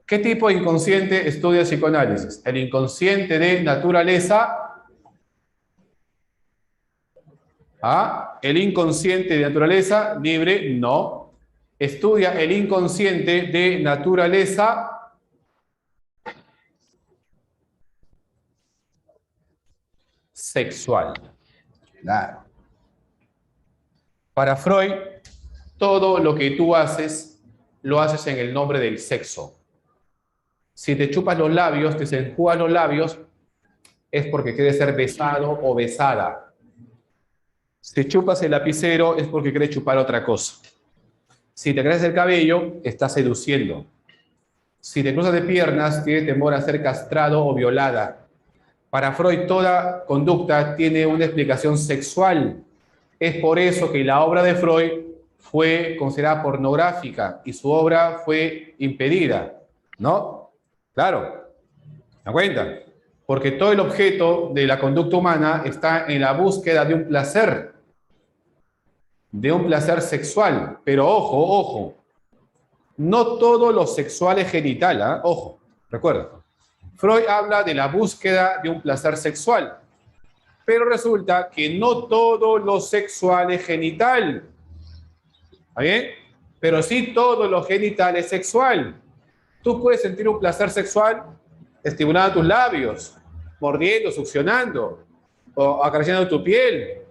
¿Qué tipo de inconsciente estudia el psicoanálisis? ¿El inconsciente de naturaleza? ¿Ah? ¿El inconsciente de naturaleza libre? No. Estudia el inconsciente de naturaleza sexual. Claro. Para Freud, todo lo que tú haces, lo haces en el nombre del sexo. Si te chupas los labios, te enjuagas los labios, es porque quieres ser besado o besada. Si chupas el lapicero, es porque quieres chupar otra cosa. Si te creces el cabello, estás seduciendo. Si te cruzas de piernas, tienes temor a ser castrado o violada. Para Freud, toda conducta tiene una explicación sexual. Es por eso que la obra de Freud fue considerada pornográfica y su obra fue impedida, ¿no? Claro, ¿me cuenta? Porque todo el objeto de la conducta humana está en la búsqueda de un placer sexual. Pero ojo, no todo lo sexual es genital, ¿eh? Ojo, recuerda. Freud habla de la búsqueda de un placer sexual, pero resulta que no todo lo sexual es genital. ¿Está bien? Pero sí todo lo genital es sexual. Tú puedes sentir un placer sexual estimulando tus labios, mordiendo, succionando, o acariciando tu piel,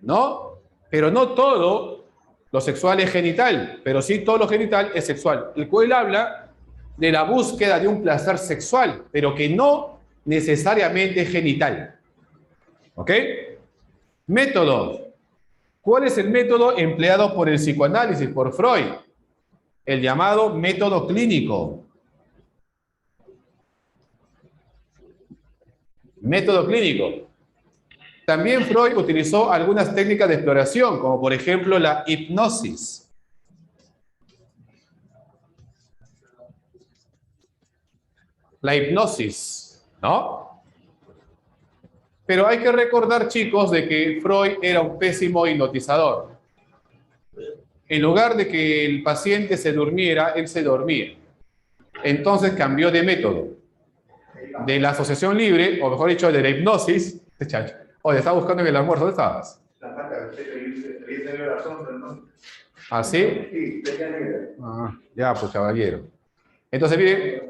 ¿no? Pero no todo lo sexual es genital, pero sí todo lo genital es sexual. El cual habla de la búsqueda de un placer sexual, pero que no necesariamente es genital. ¿Ok? Método. ¿Cuál es el método empleado por el psicoanálisis, por Freud? El llamado método clínico. Método clínico. También Freud utilizó algunas técnicas de exploración, como por ejemplo la hipnosis. La hipnosis, ¿no? Pero hay que recordar, chicos, de que Freud era un pésimo hipnotizador. en lugar de que el paciente se durmiera, él se dormía. Entonces cambió de método. De la asociación libre, o mejor dicho, de la hipnosis. Oye, estaba buscando en el almuerzo, ¿dónde estabas? ¿Ah, sí? Ah, ya, pues caballero. Entonces, mire,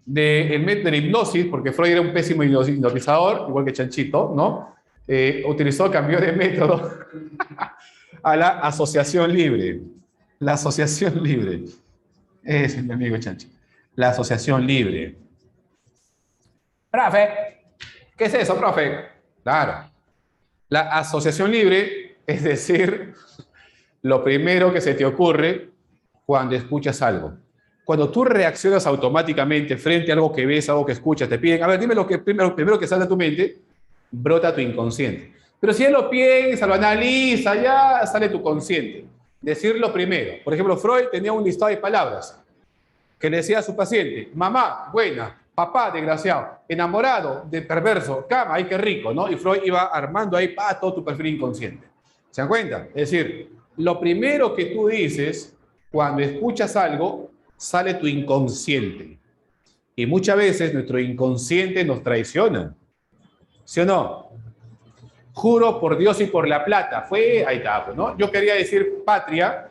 del método de la hipnosis, porque Freud era un pésimo hipnotizador, igual que Chanchito, ¿no? Cambió de método a la asociación libre. La asociación libre. Ese es mi amigo Chanchi. La asociación libre. Profe, ¿qué es eso, profe? Claro. La asociación libre es decir, lo primero que se te ocurre cuando escuchas algo. Cuando tú reaccionas automáticamente frente a algo que ves, algo que escuchas, te piden, a ver, dime lo primero que sale a tu mente, brota tu inconsciente. Pero si él lo piensa, lo analiza, ya sale tu consciente. Decirlo primero. Por ejemplo, Freud tenía un listado de palabras que le decía a su paciente, mamá, buena, papá, desgraciado, enamorado, de perverso, cama, ay, qué rico, ¿no? Y Freud iba armando ahí todo tu perfil inconsciente. ¿Se dan cuenta? Es decir, lo primero que tú dices cuando escuchas algo, sale tu inconsciente. Y muchas veces nuestro inconsciente nos traiciona. ¿Sí o no? Juro por Dios y por la plata. Ahí está, ¿no? Yo quería decir patria,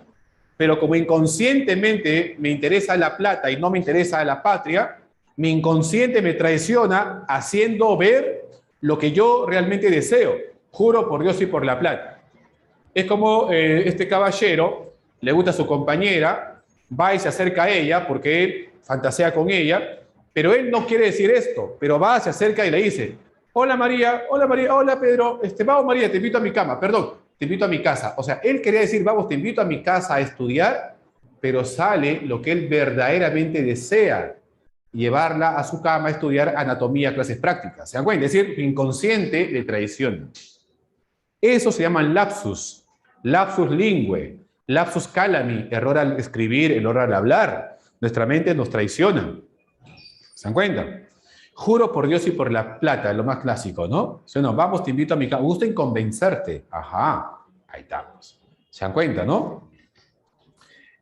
pero como inconscientemente me interesa la plata y no me interesa la patria, mi inconsciente me traiciona haciendo ver lo que yo realmente deseo. Juro por Dios y por la plata. Es como este caballero, le gusta a su compañera, va y se acerca a ella porque él fantasea con ella, pero él no quiere decir esto, pero va, se acerca y le dice, hola María, hola Pedro, vamos María, te invito a mi cama, perdón, te invito a mi casa. O sea, él quería decir, vamos, te invito a mi casa a estudiar, pero sale lo que él verdaderamente desea, llevarla a su cama a estudiar anatomía, clases prácticas. ¿Se dan cuenta? Es decir, inconsciente de traición. Eso se llama lapsus lingüe, lapsus calami, error al escribir, error al hablar. Nuestra mente nos traiciona. ¿Se dan cuenta? Juro por Dios y por la plata, lo más clásico, ¿no? Si no, vamos, te invito a mi casa. Gusta en convencerte. Ajá, ahí estamos. ¿Se dan cuenta, no?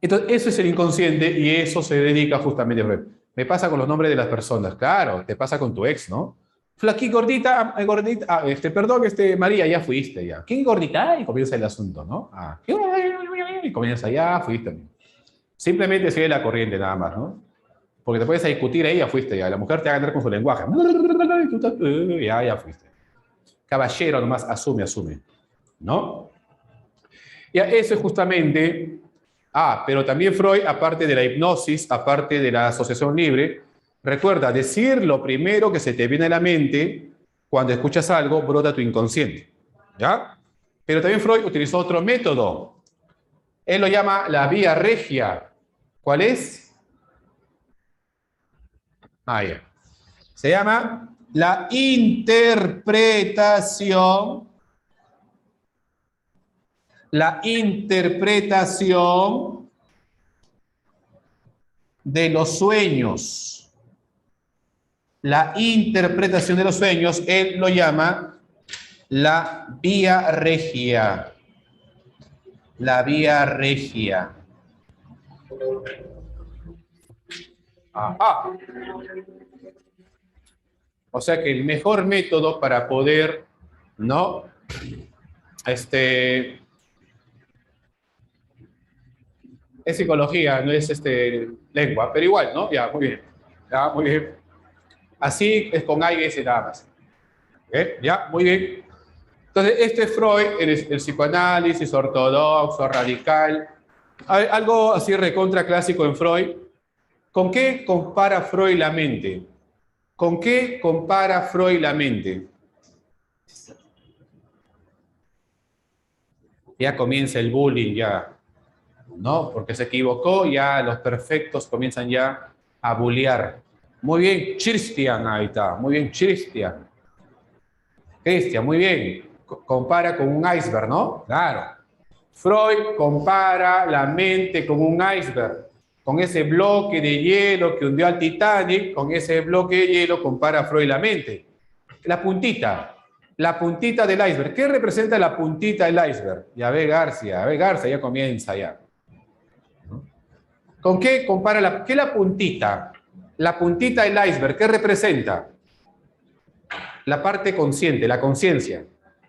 Entonces, eso es el inconsciente y eso se dedica justamente a ver. Me pasa con los nombres de las personas. Claro, te pasa con tu ex, ¿no? Flaquí, gordita, gordita, perdón, María, ya fuiste, ya. ¿Quién gordita? Y comienza el asunto, ¿no? Y comienza, ya fuiste. Simplemente sigue la corriente nada más, ¿no? Porque te puedes discutir ahí, ya fuiste, ya. La mujer te va a ganar con su lenguaje. Ya fuiste. Caballero nomás, asume, ¿no? Ya, eso es justamente... pero también Freud, aparte de la hipnosis, aparte de la asociación libre, recuerda, decir lo primero que se te viene a la mente cuando escuchas algo, brota tu inconsciente, ¿ya? Pero también Freud utilizó otro método. Él lo llama la vía regia. ¿Cuál es? Ya. Se llama la interpretación. La interpretación de los sueños. La interpretación de los sueños, él lo llama la vía regia. La vía regia. Ajá. O sea que el mejor método para poder, ¿no? Es psicología, no es lengua, pero igual, ¿no? Ya, muy bien. Ya, muy bien. Así es con aires y nada más. Ya, muy bien. Entonces, este es Freud, el psicoanálisis ortodoxo, radical. Algo así recontra clásico en Freud. ¿Con qué compara Freud la mente? ¿Con qué compara Freud la mente? Ya comienza el bullying, ya. ¿No? Porque se equivocó, ya los perfectos comienzan ya a bullear. Muy bien, Christian, ahí está. Muy bien, Christian. Cristian, muy bien. Compara con un iceberg, ¿no? Claro. Freud compara la mente con un iceberg. Con ese bloque de hielo que hundió al Titanic, con ese bloque de hielo compara Freud la mente. La puntita del iceberg. ¿Qué representa la puntita del iceberg? Ya ve García, ya comienza ya. ¿Con qué compara qué es la puntita? La puntita del iceberg, ¿qué representa? La parte consciente, la conciencia.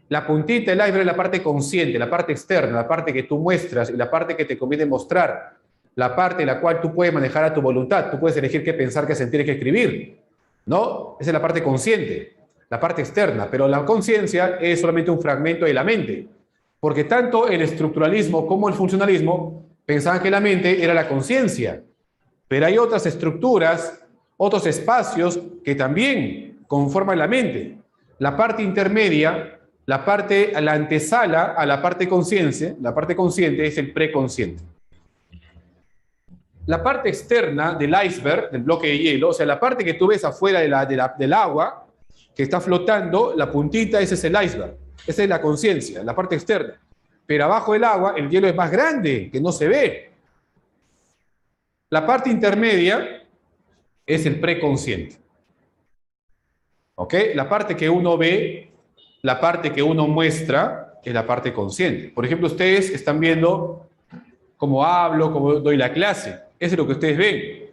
La puntita del iceberg es la parte consciente, la parte externa, la parte que tú muestras y la parte que te conviene mostrar. La parte en la cual tú puedes manejar a tu voluntad. Tú puedes elegir qué pensar, qué sentir y qué escribir. ¿No? Esa es la parte consciente, la parte externa. Pero la conciencia es solamente un fragmento de la mente. Porque tanto el estructuralismo como el funcionalismo pensaban que la mente era la conciencia. Pero hay otras estructuras, otros espacios que también conforman la mente. La parte intermedia, la antesala a la parte consciente, la parte consciente es el preconsciente. La parte externa del iceberg, del bloque de hielo, o sea, la parte que tú ves afuera del agua, que está flotando, la puntita, ese es el iceberg. Esa es la conciencia, la parte externa. Pero abajo del agua, el hielo es más grande, que no se ve. La parte intermedia es el preconsciente. ¿Ok? La parte que uno ve, la parte que uno muestra, es la parte consciente. Por ejemplo, ustedes están viendo cómo hablo, cómo doy la clase. Eso es lo que ustedes ven.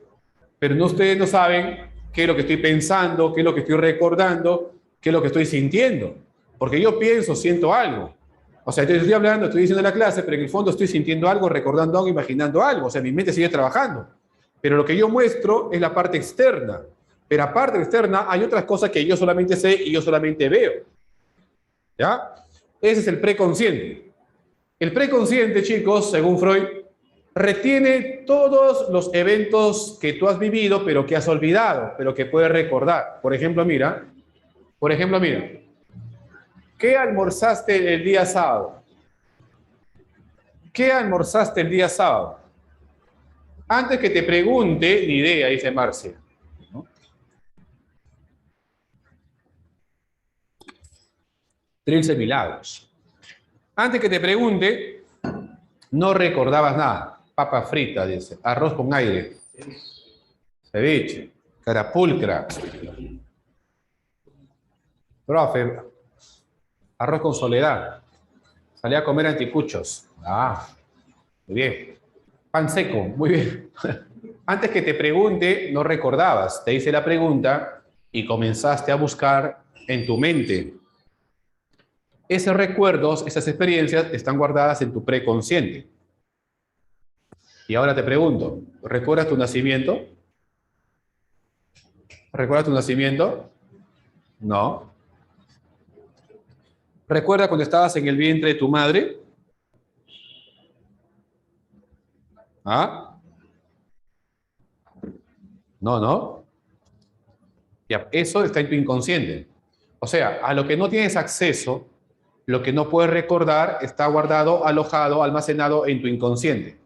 Pero no, ustedes no saben qué es lo que estoy pensando, qué es lo que estoy recordando, qué es lo que estoy sintiendo. Porque yo pienso, siento algo. O sea, estoy hablando, estoy diciendo la clase, pero en el fondo estoy sintiendo algo, recordando algo, imaginando algo. O sea, mi mente sigue trabajando. Pero lo que yo muestro es la parte externa. Pero aparte externa hay otras cosas que yo solamente sé y yo solamente veo. ¿Ya? Ese es el preconsciente. El preconsciente, chicos, según Freud, retiene todos los eventos que tú has vivido, pero que has olvidado, pero que puedes recordar. Por ejemplo, mira. ¿Qué almorzaste el día sábado? ¿Qué almorzaste el día sábado? Antes que te pregunte, ni idea, dice Marcia. ¿No? Trilce Milagros. Antes que te pregunte, no recordabas nada. Papa frita, dice. Arroz con aire. Ceviche. Carapulcra. Profe. Arroz con soledad. Salí a comer anticuchos. Ah, muy bien. Pan seco, muy bien. Antes que te pregunte, no recordabas. Te hice la pregunta y comenzaste a buscar en tu mente. Esos recuerdos, esas experiencias están guardadas en tu preconsciente. Y ahora te pregunto, ¿recuerdas tu nacimiento? ¿Recuerdas tu nacimiento? No. ¿Recuerdas cuando estabas en el vientre de tu madre? ¿Ah? No. Ya, eso está en tu inconsciente. O sea, a lo que no tienes acceso, lo que no puedes recordar está guardado, alojado, almacenado en tu inconsciente.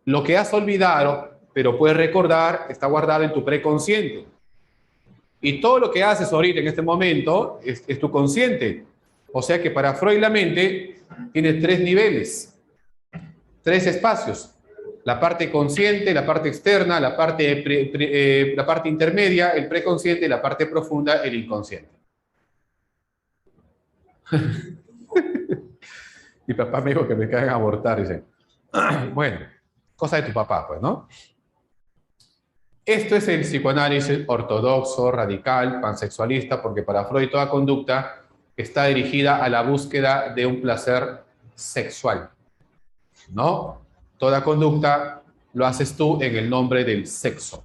Lo que has olvidado, pero puedes recordar, está guardado en tu preconsciente. Y todo lo que haces ahorita en este momento es tu consciente. O sea que para Freud la mente tiene 3 niveles, 3 espacios. La parte consciente, la parte externa, la parte intermedia, el preconsciente, y la parte profunda, el inconsciente. Mi papá me dijo que me caen a abortar, dice. Bueno, cosa de tu papá, pues, ¿no? Esto es el psicoanálisis ortodoxo, radical, pansexualista, porque para Freud toda conducta está dirigida a la búsqueda de un placer sexual, ¿no? Toda conducta lo haces tú en el nombre del sexo.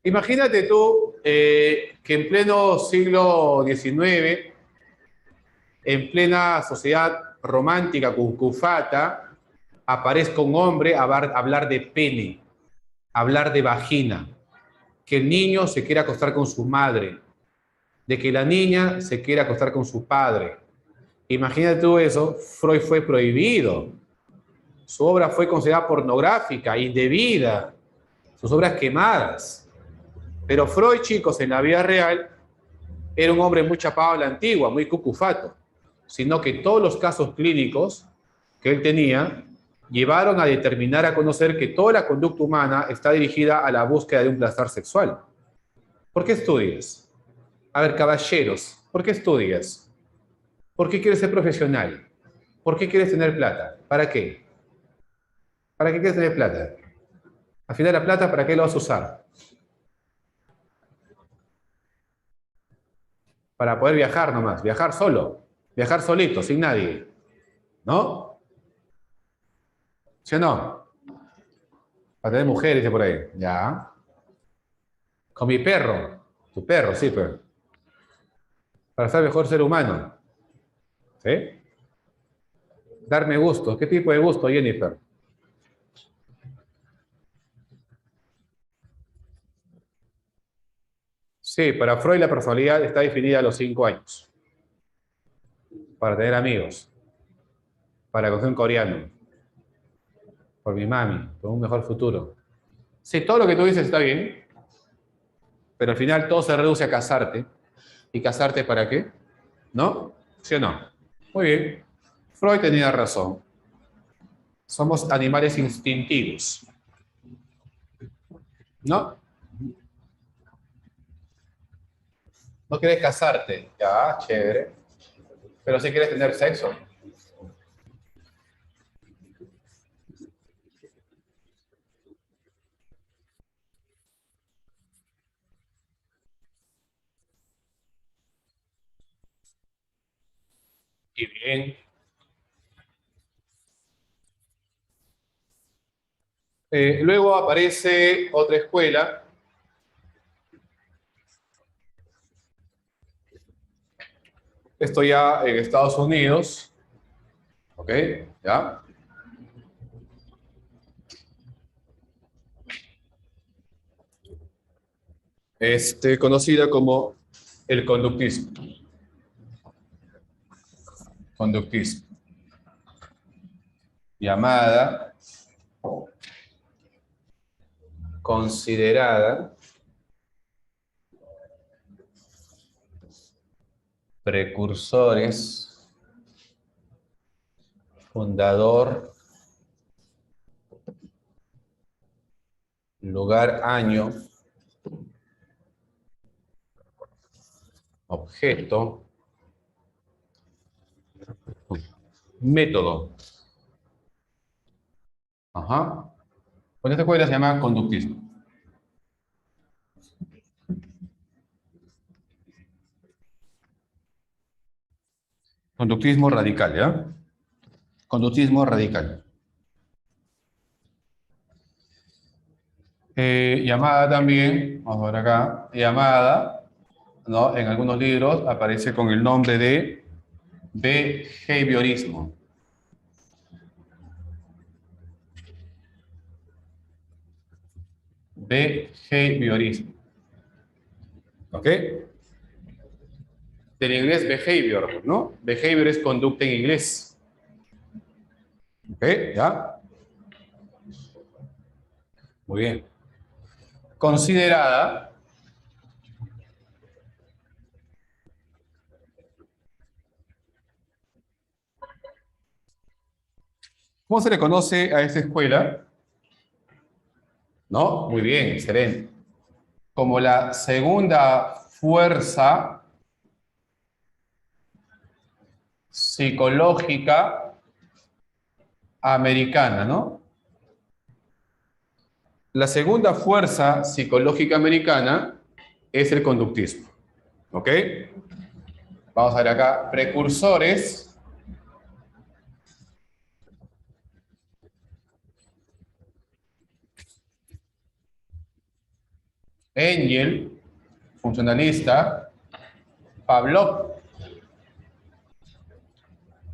Imagínate tú que en pleno siglo XIX, en plena sociedad romántica, cucufata, aparezca un hombre a hablar de pene, hablar de vagina, que el niño se quiera acostar con su madre, de que la niña se quiera acostar con su padre. Imagínate tú eso, Freud fue prohibido. Su obra fue considerada pornográfica, indebida, sus obras quemadas. Pero Freud, chicos, en la vida real, era un hombre muy chapado a la antigua, muy cucufato, sino que todos los casos clínicos que él tenía llevaron a determinar, a conocer que toda la conducta humana está dirigida a la búsqueda de un placer sexual. ¿Por qué estudias? A ver, caballeros, ¿por qué estudias? ¿Por qué quieres ser profesional? ¿Por qué quieres tener plata? ¿Para qué? ¿Para qué quieres tener plata? Al final la plata, ¿para qué lo vas a usar? Para poder viajar nomás, viajar solo, viajar solito, sin nadie. ¿No? ¿Sí o no? Para tener mujeres de por ahí. Ya. Con mi perro. Tu perro, sí, pero. Para ser mejor ser humano. ¿Sí? Darme gusto. ¿Qué tipo de gusto, Jennifer? Sí, para Freud la personalidad está definida a los 5 años. Para tener amigos. Para conocer un coreano. Por mi mami. Por un mejor futuro. Sí, todo lo que tú dices está bien. Pero al final todo se reduce a casarte. ¿Y casarte para qué? ¿No? ¿Sí o no? Muy bien. Freud tenía razón. Somos animales instintivos. ¿No? No quieres casarte. Ya, chévere. Pero sí quieres tener sexo. Y bien. Luego aparece otra escuela. Esto ya en Estados Unidos. ¿Ok? ¿Ya? Conocida como el conductismo. Conductismo. Llamada, considerada, precursores, fundador, lugar, año, objeto, método. Ajá. Pues esta escuela se llama conductismo. Conductismo radical, ¿ya? Conductismo radical. Llamada también, vamos a ver acá, llamada, ¿no? En algunos libros aparece con el nombre de behaviorismo. Behaviorismo. ¿Ok? Del inglés behavior, ¿no? Behavior es conducta en inglés. ¿Ok? ¿Ya? Muy bien. Considerada. ¿Cómo se le conoce a esta escuela? ¿No? Muy bien, excelente. Como la segunda fuerza psicológica americana, ¿no? La segunda fuerza psicológica americana es el conductismo. ¿Ok? Vamos a ver acá. Precursores. Engel, funcionalista. Pavlov.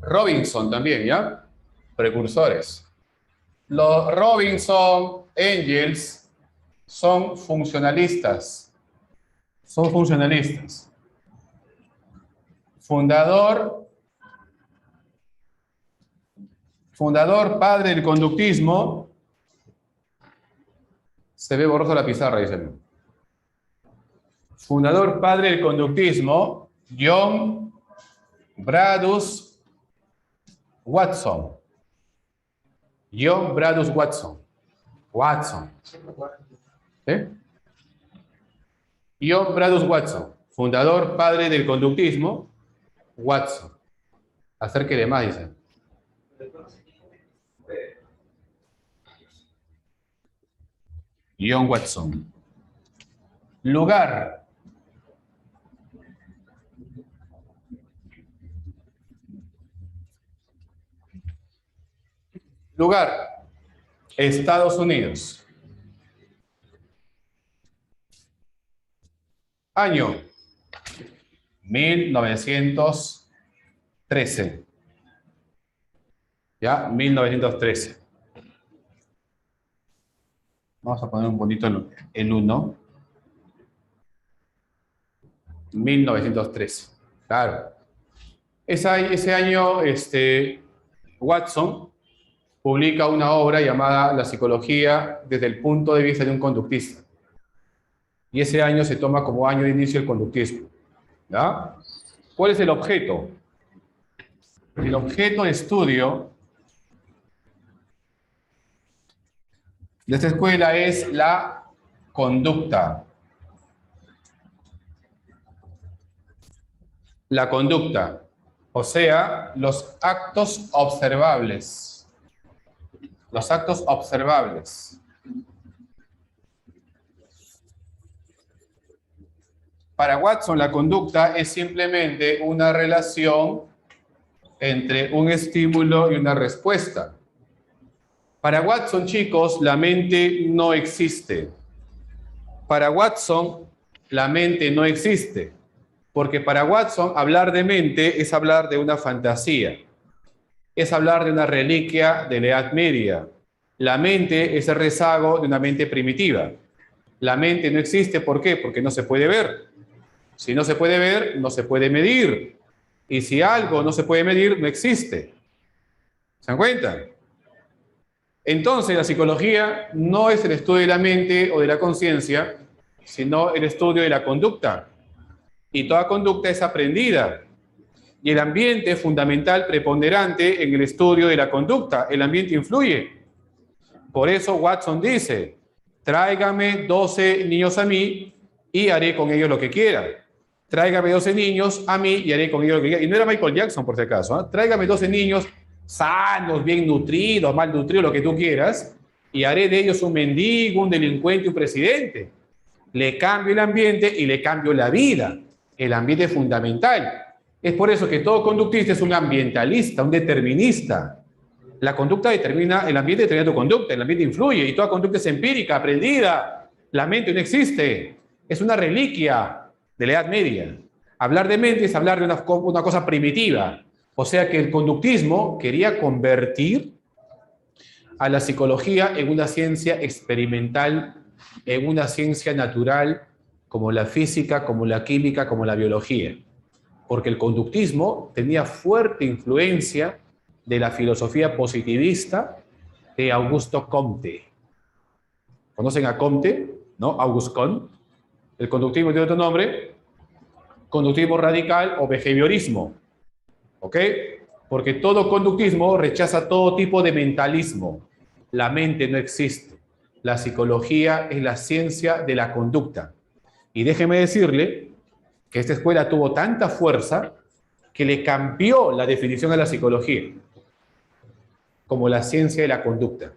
Robinson también, ¿ya? Precursores. Los Robinson, Engels, son funcionalistas. Son funcionalistas. Fundador, padre del conductismo. Se ve borroso la pizarra, dicen. Fundador, padre del conductismo, John Bradus Watson. John Bradus Watson. Watson. ¿Eh? John Bradus Watson. Fundador, padre del conductismo, Watson. Acérquele más, dicen. John Watson. Lugar. Lugar. Estados Unidos. Año. 1913. ¿Ya? 1913. Vamos a poner un bonito el 1. 1913. Claro. Ese año, Watson publica una obra llamada La psicología desde el punto de vista de un conductista. Y ese año se toma como año de inicio del conductismo. ¿Ya? ¿Cuál es el objeto? El objeto de estudio de esta escuela es la conducta. La conducta, o sea, los actos observables. Los actos observables. Para Watson, la conducta es simplemente una relación entre un estímulo y una respuesta. Para Watson, chicos, la mente no existe. Para Watson, la mente no existe. Porque para Watson, hablar de mente es hablar de una fantasía. Es hablar de una reliquia de la Edad Media. La mente es el rezago de una mente primitiva. La mente no existe, ¿por qué? Porque no se puede ver. Si no se puede ver, no se puede medir. Y si algo no se puede medir, no existe. ¿Se dan cuenta? Entonces, la psicología no es el estudio de la mente o de la conciencia, sino el estudio de la conducta. Y toda conducta es aprendida. Y el ambiente es fundamental, preponderante en el estudio de la conducta. El ambiente influye. Por eso Watson dice, tráigame 12 niños a mí y haré con ellos lo que quiera. Tráigame 12 niños a mí y haré con ellos lo que quiera. Y no era Michael Jackson, por si acaso. ¿Eh? Tráigame 12 niños sanos, bien nutridos, mal nutridos, lo que tú quieras, y haré de ellos un mendigo, un delincuente, un presidente. Le cambio el ambiente y le cambio la vida. El ambiente es fundamental. Es por eso que todo conductista es un ambientalista, un determinista. La conducta determina, el ambiente determina tu conducta, el ambiente influye y toda conducta es empírica, aprendida. La mente no existe, es una reliquia de la Edad Media. Hablar de mente es hablar de una cosa primitiva. O sea que el conductismo quería convertir a la psicología en una ciencia experimental, en una ciencia natural, como la física, como la química, como la biología. Porque el conductismo tenía fuerte influencia de la filosofía positivista de Augusto Comte. ¿Conocen a Comte? ¿No? Auguste Comte. El conductismo tiene otro nombre. Conductismo radical o behaviorismo. ¿Ok? Porque todo conductismo rechaza todo tipo de mentalismo. La mente no existe. La psicología es la ciencia de la conducta. Y déjeme decirle que esta escuela tuvo tanta fuerza que le cambió la definición a la psicología como la ciencia de la conducta.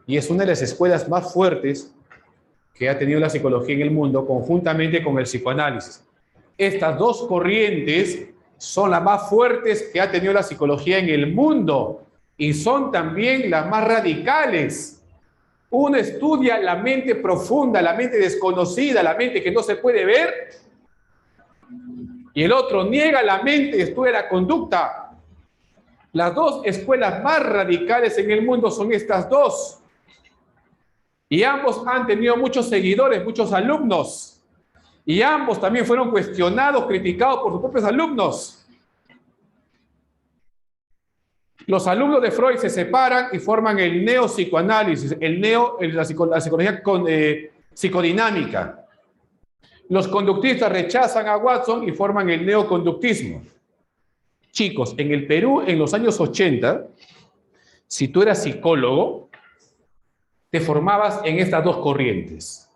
Y es una de las escuelas más fuertes que ha tenido la psicología en el mundo, conjuntamente con el psicoanálisis. Estas dos corrientes son las más fuertes que ha tenido la psicología en el mundo y son también las más radicales. Uno estudia la mente profunda, la mente desconocida, la mente que no se puede ver, y el otro niega la mente y estudia la conducta. Las dos escuelas más radicales en el mundo son estas dos. Y ambos han tenido muchos seguidores, muchos alumnos. Y ambos también fueron cuestionados, criticados por sus propios alumnos. Los alumnos de Freud se separan y forman el neopsicoanálisis, la psicología psicodinámica. Los conductistas rechazan a Watson y forman el neoconductismo. Chicos, en el Perú, en los años 80, si tú eras psicólogo, te formabas en estas dos corrientes.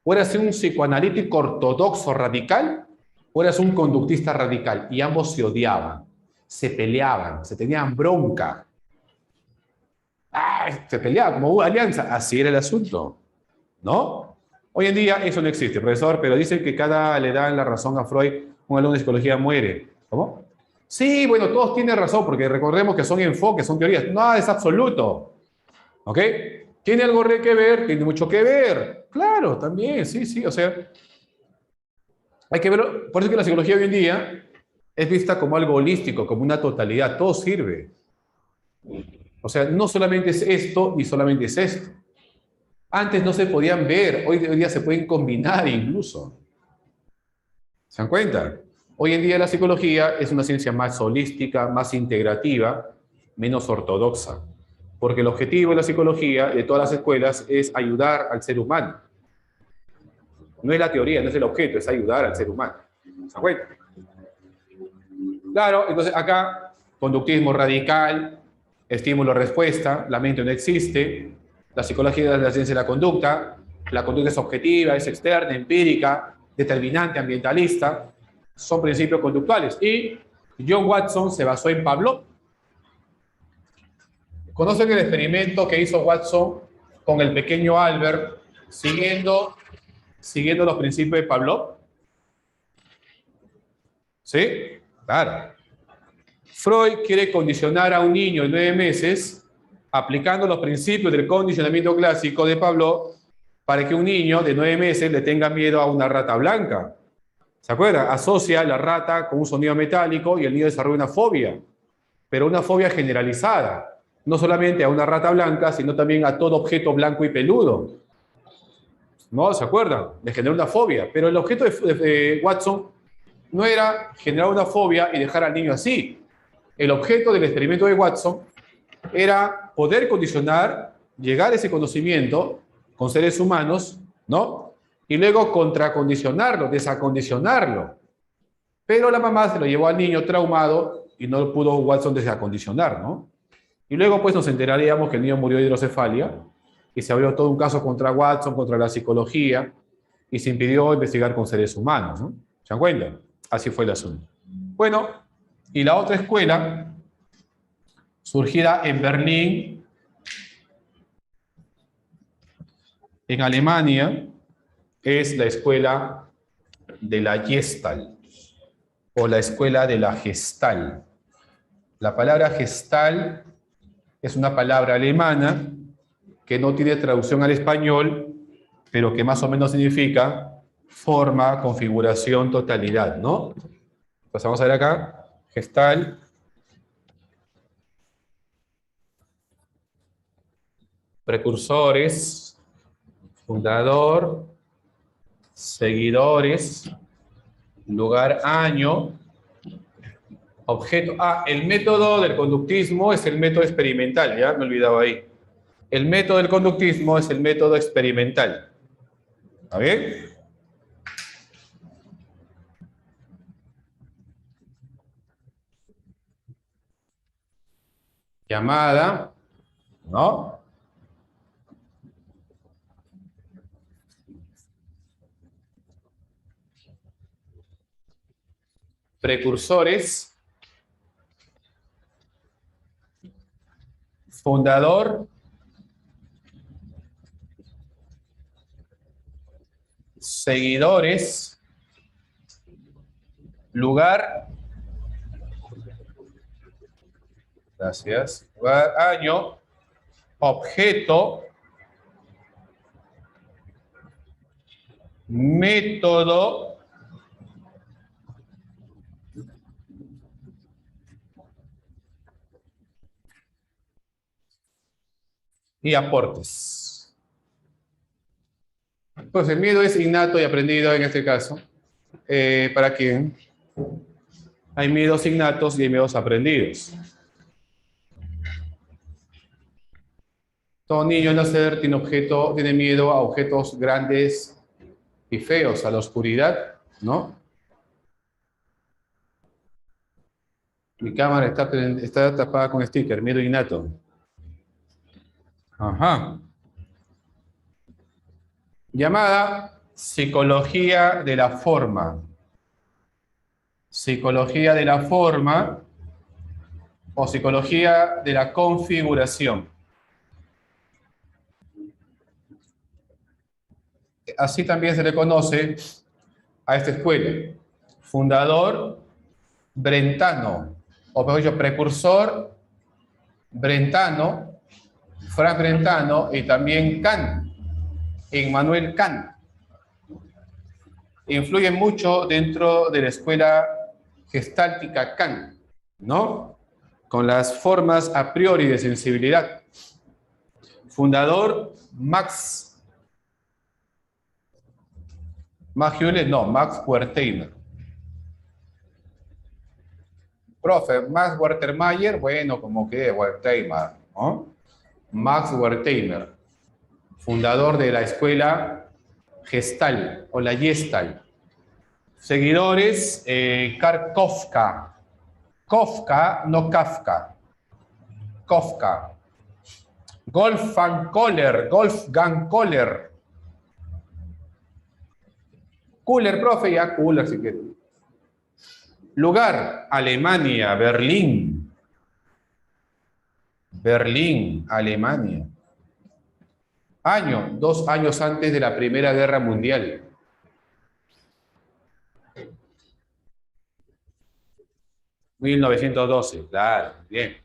O eras un psicoanalítico ortodoxo radical, o eras un conductista radical. Y ambos se odiaban, se peleaban, se tenían bronca. Se peleaba como una alianza. Así era el asunto, ¿no? Hoy en día eso no existe, profesor, pero dicen que cada le dan la razón a Freud, un alumno de psicología muere. ¿Cómo? Sí, bueno, todos tienen razón, porque recordemos que son enfoques, son teorías. Nada es absoluto. ¿Ok? ¿Tiene algo que ver? Tiene mucho que ver. Claro, también, sí, sí. O sea, hay que verlo. Por eso es que la psicología hoy en día es vista como algo holístico, como una totalidad. Todo sirve. O sea, no solamente es esto ni solamente es esto. Antes no se podían ver, hoy en día se pueden combinar incluso. ¿Se dan cuenta? Hoy en día la psicología es una ciencia más holística, más integrativa, menos ortodoxa. Porque el objetivo de la psicología, de todas las escuelas, es ayudar al ser humano. No es la teoría, no es el objeto, es ayudar al ser humano. ¿Se dan cuenta? Claro, entonces acá, conductismo radical, estímulo-respuesta, la mente no existe, la psicología es la ciencia de la conducta es objetiva, es externa, empírica, determinante, ambientalista, son principios conductuales. Y John Watson se basó en Pavlov. ¿Conocen el experimento que hizo Watson con el pequeño Albert siguiendo los principios de Pavlov? ¿Sí? Claro. Freud quiere condicionar a un niño de 9 meses aplicando los principios del condicionamiento clásico de Pavlov para que un niño de 9 meses le tenga miedo a una rata blanca. ¿Se acuerdan? Asocia la rata con un sonido metálico y el niño desarrolla una fobia, pero una fobia generalizada. No solamente a una rata blanca, sino también a todo objeto blanco y peludo. ¿No? ¿Se acuerdan? Le generó una fobia. Pero el objeto de Watson no era generar una fobia y dejar al niño así. El objeto del experimento de Watson era poder condicionar, llegar a ese conocimiento con seres humanos, ¿no? Y luego contracondicionarlo, desacondicionarlo. Pero la mamá se lo llevó al niño traumado y no pudo Watson desacondicionar, ¿no? Y luego pues nos enteraríamos que el niño murió de hidrocefalia y se abrió todo un caso contra Watson, contra la psicología, y se impidió investigar con seres humanos, ¿no? ¿Se dan cuenta? Así fue el asunto. Bueno, y la otra escuela, surgida en Berlín, en Alemania, es la escuela de la Gestalt, o la escuela de la Gestalt. La palabra Gestalt es una palabra alemana que no tiene traducción al español, pero que más o menos significa forma, configuración, totalidad, ¿no? Entonces vamos a ver acá, Gestalt. Precursores, fundador, seguidores, lugar, año, objeto. El método del conductismo es el método experimental, ya me he olvidado ahí. El método del conductismo es el método experimental. ¿Está bien? Llamada, ¿no? Precursores, fundador, seguidores, lugar, gracias, lugar, año, objeto, método, y aportes. Pues el miedo es innato y aprendido en este caso. ¿Para quién? Hay miedos innatos y hay miedos aprendidos. Todo niño al nacer tiene miedo a objetos grandes y feos, a la oscuridad, ¿no? Mi cámara está tapada con sticker, miedo innato. Ajá. Llamada psicología de la forma. Psicología de la forma o psicología de la configuración. así también se le conoce a esta escuela. Fundador Brentano, o mejor dicho, precursor Brentano, Frank Brentano, y también Kant, Immanuel Kant. Influye mucho dentro de la escuela gestáltica Kant, ¿no? Con las formas a priori de sensibilidad. Fundador Max Hewlett, no, Max Wertheimer. Profe, Max Wertheimer, bueno, como que Wertheimer, ¿no? Max Wertheimer, fundador de la escuela Gestalt o la Gestalt. Seguidores, Karl Kafka. Kafka, no Kafka. Kafka. Wolfgang Kohler. Kohler, profe, ya Kohler si quiere. Lugar, Alemania, Berlín. Berlín, Alemania. Año, 2 años antes de la Primera Guerra Mundial. ...1912, claro, bien.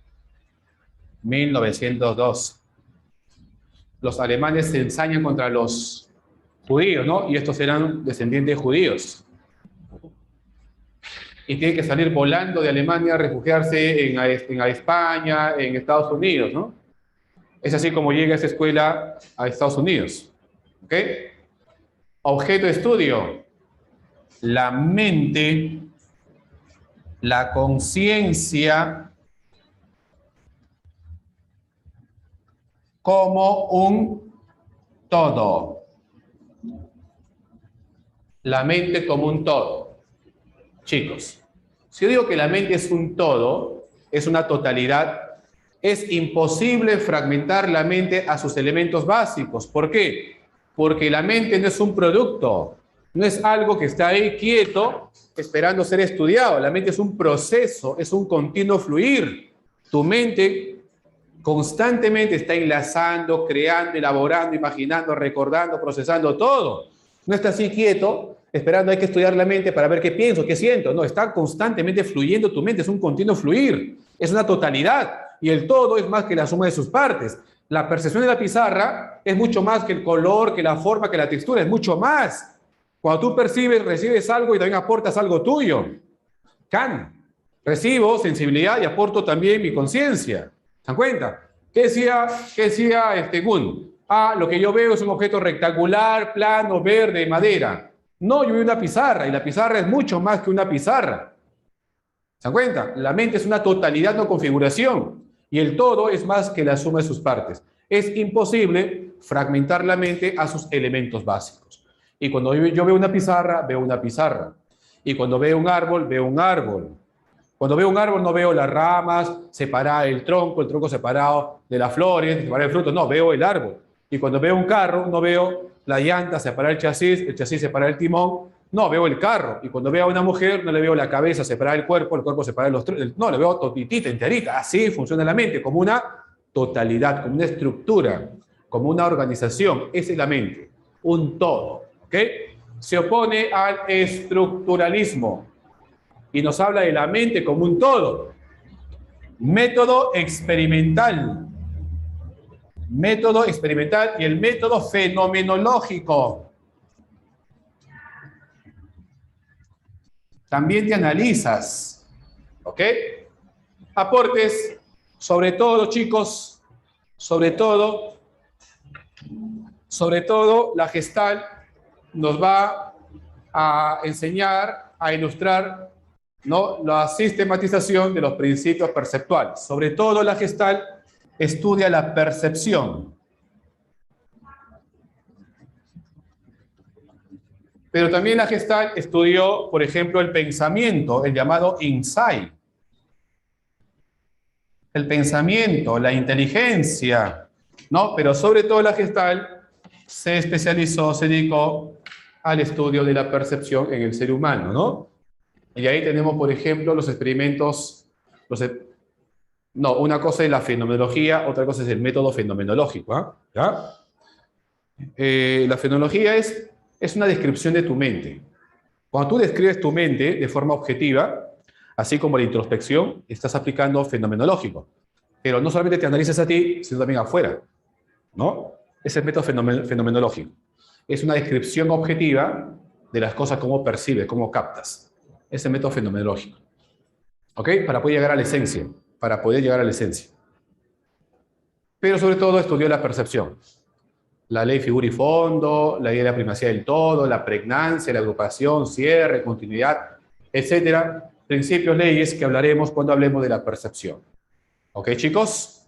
1912. Los alemanes se ensañan contra los judíos, ¿no? Y estos eran descendientes judíos. Y tienen que salir volando de Alemania, refugiarse en España, en Estados Unidos, ¿no? Es así como llega esa escuela a Estados Unidos. ¿Ok? Objeto de estudio. La mente, la conciencia como un todo. La mente como un todo. Chicos, si yo digo que la mente es un todo, es una totalidad, es imposible fragmentar la mente a sus elementos básicos. ¿Por qué? Porque la mente no es un producto, no es algo que está ahí quieto esperando ser estudiado. La mente es un proceso, es un continuo fluir. Tu mente constantemente está enlazando, creando, elaborando, imaginando, recordando, procesando todo. No está así quieto esperando hay que estudiar la mente para ver qué pienso, qué siento. No, está constantemente fluyendo tu mente, es un continuo fluir, es una totalidad. Y el todo es más que la suma de sus partes. La percepción de la pizarra es mucho más que el color, que la forma, que la textura, es mucho más. Cuando tú percibes, recibes algo y también aportas algo tuyo. Kant, recibo sensibilidad y aporto también mi conciencia. ¿Se dan cuenta? ¿Qué decía Gun? Ah, lo que yo veo es un objeto rectangular, plano, verde, madera. No, yo veo una pizarra y la pizarra es mucho más que una pizarra. ¿Se dan cuenta? La mente es una totalidad, no configuración. Y el todo es más que la suma de sus partes. Es imposible fragmentar la mente a sus elementos básicos. Y cuando yo veo una pizarra, veo una pizarra. Y cuando veo un árbol, veo un árbol. Cuando veo un árbol no veo las ramas, separar el tronco separado de las flores, separar el fruto, no, veo el árbol. Y cuando veo un carro no veo la llanta, separar el chasis separar el timón, no, veo el carro. Y cuando veo a una mujer no le veo la cabeza, separar el cuerpo separar los troncos, no, le veo totitita, enterita. Así funciona la mente, como una totalidad, como una estructura, como una organización. Esa es la mente, un todo, ¿ok? Se opone al estructuralismo y nos habla de la mente como un todo. Método experimental. Método experimental y el método fenomenológico. También te analizas. ¿Ok? Aportes, sobre todo, chicos, sobre todo, la Gestalt nos va a enseñar, a ilustrar, ¿no?, la sistematización de los principios perceptuales. Sobre todo la Gestalt estudia la percepción. Pero también la Gestalt estudió, por ejemplo, el pensamiento, el llamado insight. El pensamiento, la inteligencia, ¿no? Pero sobre todo la Gestalt se especializó, se dedicó al estudio de la percepción en el ser humano, ¿no? Y ahí tenemos, por ejemplo, los experimentos, no, una cosa es la fenomenología, otra cosa es el método fenomenológico, ¿eh? ¿Ya? La fenomenología es Es una descripción de tu mente. Cuando tú describes tu mente de forma objetiva, así como la introspección, estás aplicando fenomenológico. Pero no solamente te analizas a ti, sino también afuera, ¿no? Ese es el método fenomenológico. Es una descripción objetiva de las cosas, cómo percibes, cómo captas. Ese es el método fenomenológico. ¿Ok? Para poder llegar a la esencia. Para poder llegar a la esencia. Pero sobre todo estudió la percepción. La ley figura y fondo, la idea de la primacía del todo, la pregnancia, la agrupación, cierre, continuidad, etcétera. Principios, leyes que hablaremos cuando hablemos de la percepción. ¿Ok, chicos?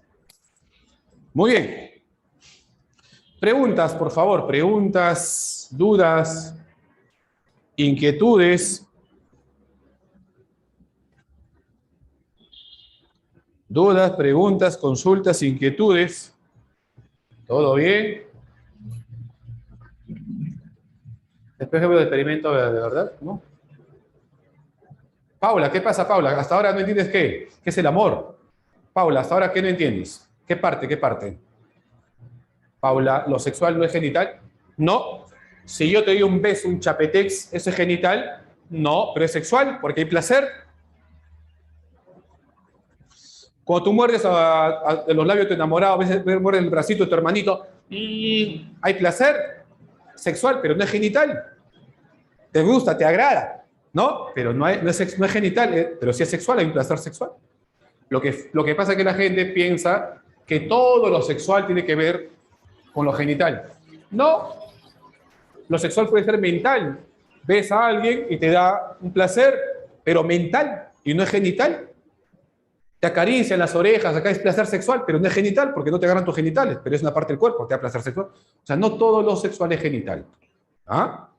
Muy bien. Preguntas, por favor. Preguntas, dudas, inquietudes. Dudas, preguntas, consultas, inquietudes. ¿Todo bien? Después de experimento de verdad, ¿no? Paula, ¿qué pasa, Paula? Hasta ahora no entiendes qué. ¿Qué es el amor? Paula, hasta ahora ¿qué no entiendes? ¿Qué parte? ¿Qué parte? Paula, ¿lo sexual no es genital? No. Si yo te doy un beso, un chapetex, ¿eso es genital? No, pero es sexual porque hay placer. Cuando tú muerdes a los labios de tu enamorado, a veces muerdes el bracito de tu hermanito, y hay placer sexual, pero no es genital. Te gusta, te agrada, ¿no? Pero no es genital, pero sí es sexual, hay un placer sexual. Lo que pasa es que la gente piensa que todo lo sexual tiene que ver con lo genital. No, lo sexual puede ser mental. Ves a alguien y te da un placer, pero mental, y no es genital. Te acarician las orejas, acá es placer sexual, pero no es genital porque no te agarran tus genitales, pero es una parte del cuerpo, te da placer sexual. O sea, no todo lo sexual es genital. ¿Ah?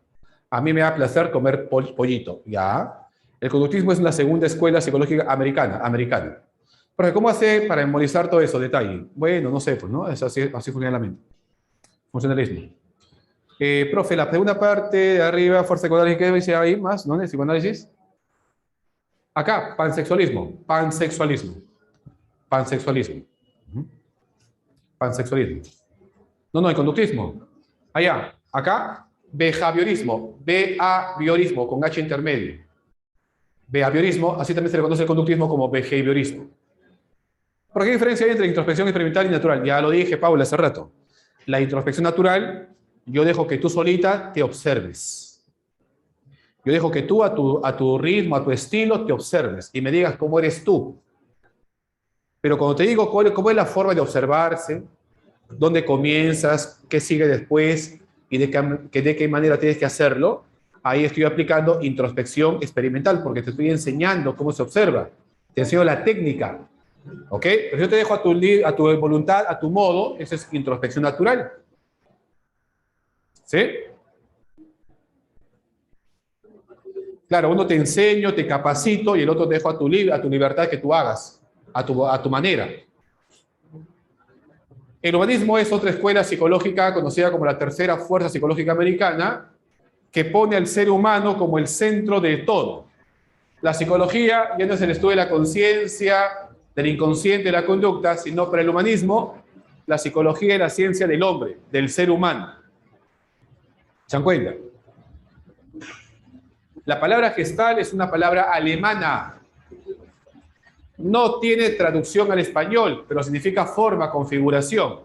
A mí me da placer comer pollito. ¿Ya? El conductismo es la segunda escuela psicológica americana. Pero ¿cómo hace para memorizar todo eso? Detalle. Bueno, no sé, pues, ¿no? Es así funciona la mente. Funcionalismo. Profe, la segunda parte de arriba, fuerza psicoanálisis, ¿qué dice ahí más? ¿No? ¿De psicoanálisis? Acá, pansexualismo. Pansexualismo. Pansexualismo. Pansexualismo. No, el conductismo. Allá, acá, behaviorismo. Behaviorismo, con H intermedio. Behaviorismo, así también se le conoce el conductismo como behaviorismo. ¿Por qué diferencia hay entre introspección experimental y natural? Ya lo dije, Paula, hace rato. La introspección natural, yo dejo que tú solita te observes. Yo dejo que tú a tu ritmo, a tu estilo, te observes y me digas cómo eres tú. Pero cuando te digo cómo es la forma de observarse, dónde comienzas, qué sigue después y de qué manera tienes que hacerlo, ahí estoy aplicando introspección experimental porque te estoy enseñando cómo se observa. Te enseño la técnica. ¿Ok? Pero yo te dejo a tu voluntad, a tu modo, eso es introspección natural. ¿Sí? Claro, uno te enseño, te capacito y el otro te dejo a tu libertad que tú hagas, a tu manera. El humanismo es otra escuela psicológica conocida como la tercera fuerza psicológica americana que pone al ser humano como el centro de todo. La psicología ya no es el estudio de la conciencia, del inconsciente, de la conducta, sino para el humanismo, la psicología es la ciencia del hombre, del ser humano. ¿Se dan cuenta? La palabra gestal es una palabra alemana. No tiene traducción al español, pero significa forma, configuración.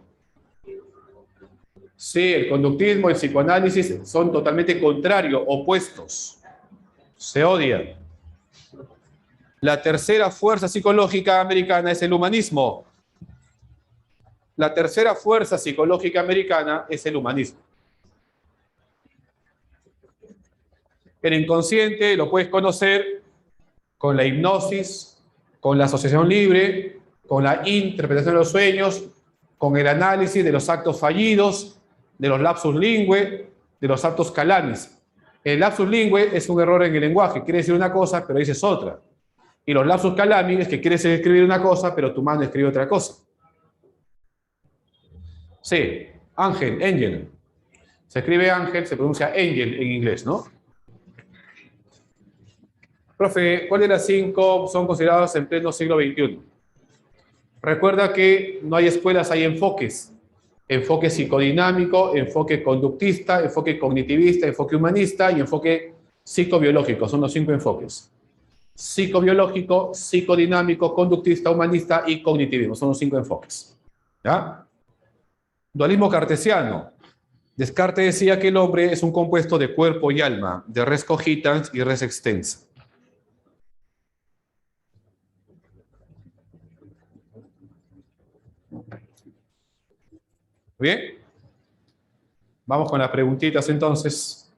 Sí, el conductismo y el psicoanálisis son totalmente contrarios, opuestos. Se odian. La tercera fuerza psicológica americana es el humanismo. La tercera fuerza psicológica americana es el humanismo. El inconsciente lo puedes conocer con la hipnosis, con la asociación libre, con la interpretación de los sueños, con el análisis de los actos fallidos, de los lapsus lingüe, de los actos calamis. El lapsus lingüe es un error en el lenguaje, quiere decir una cosa, pero dices otra. Y los lapsus calami es que quieres escribir una cosa, pero tu mano escribe otra cosa. Sí, ángel, angel. Se escribe ángel, se pronuncia angel en inglés, ¿no? Profe, ¿cuál de las 5 son consideradas en pleno siglo XXI? Recuerda que no hay escuelas, hay enfoques. enfoque psicodinámico, enfoque conductista, enfoque cognitivista, enfoque humanista y enfoque psicobiológico. Son los 5 enfoques. Psicobiológico, psicodinámico, conductista, humanista y cognitivismo. Son los 5 enfoques. ¿Ya? Dualismo cartesiano. Descartes decía que el hombre es un compuesto de cuerpo y alma, de res cogitans y res extensa. Bien, vamos con las preguntitas entonces.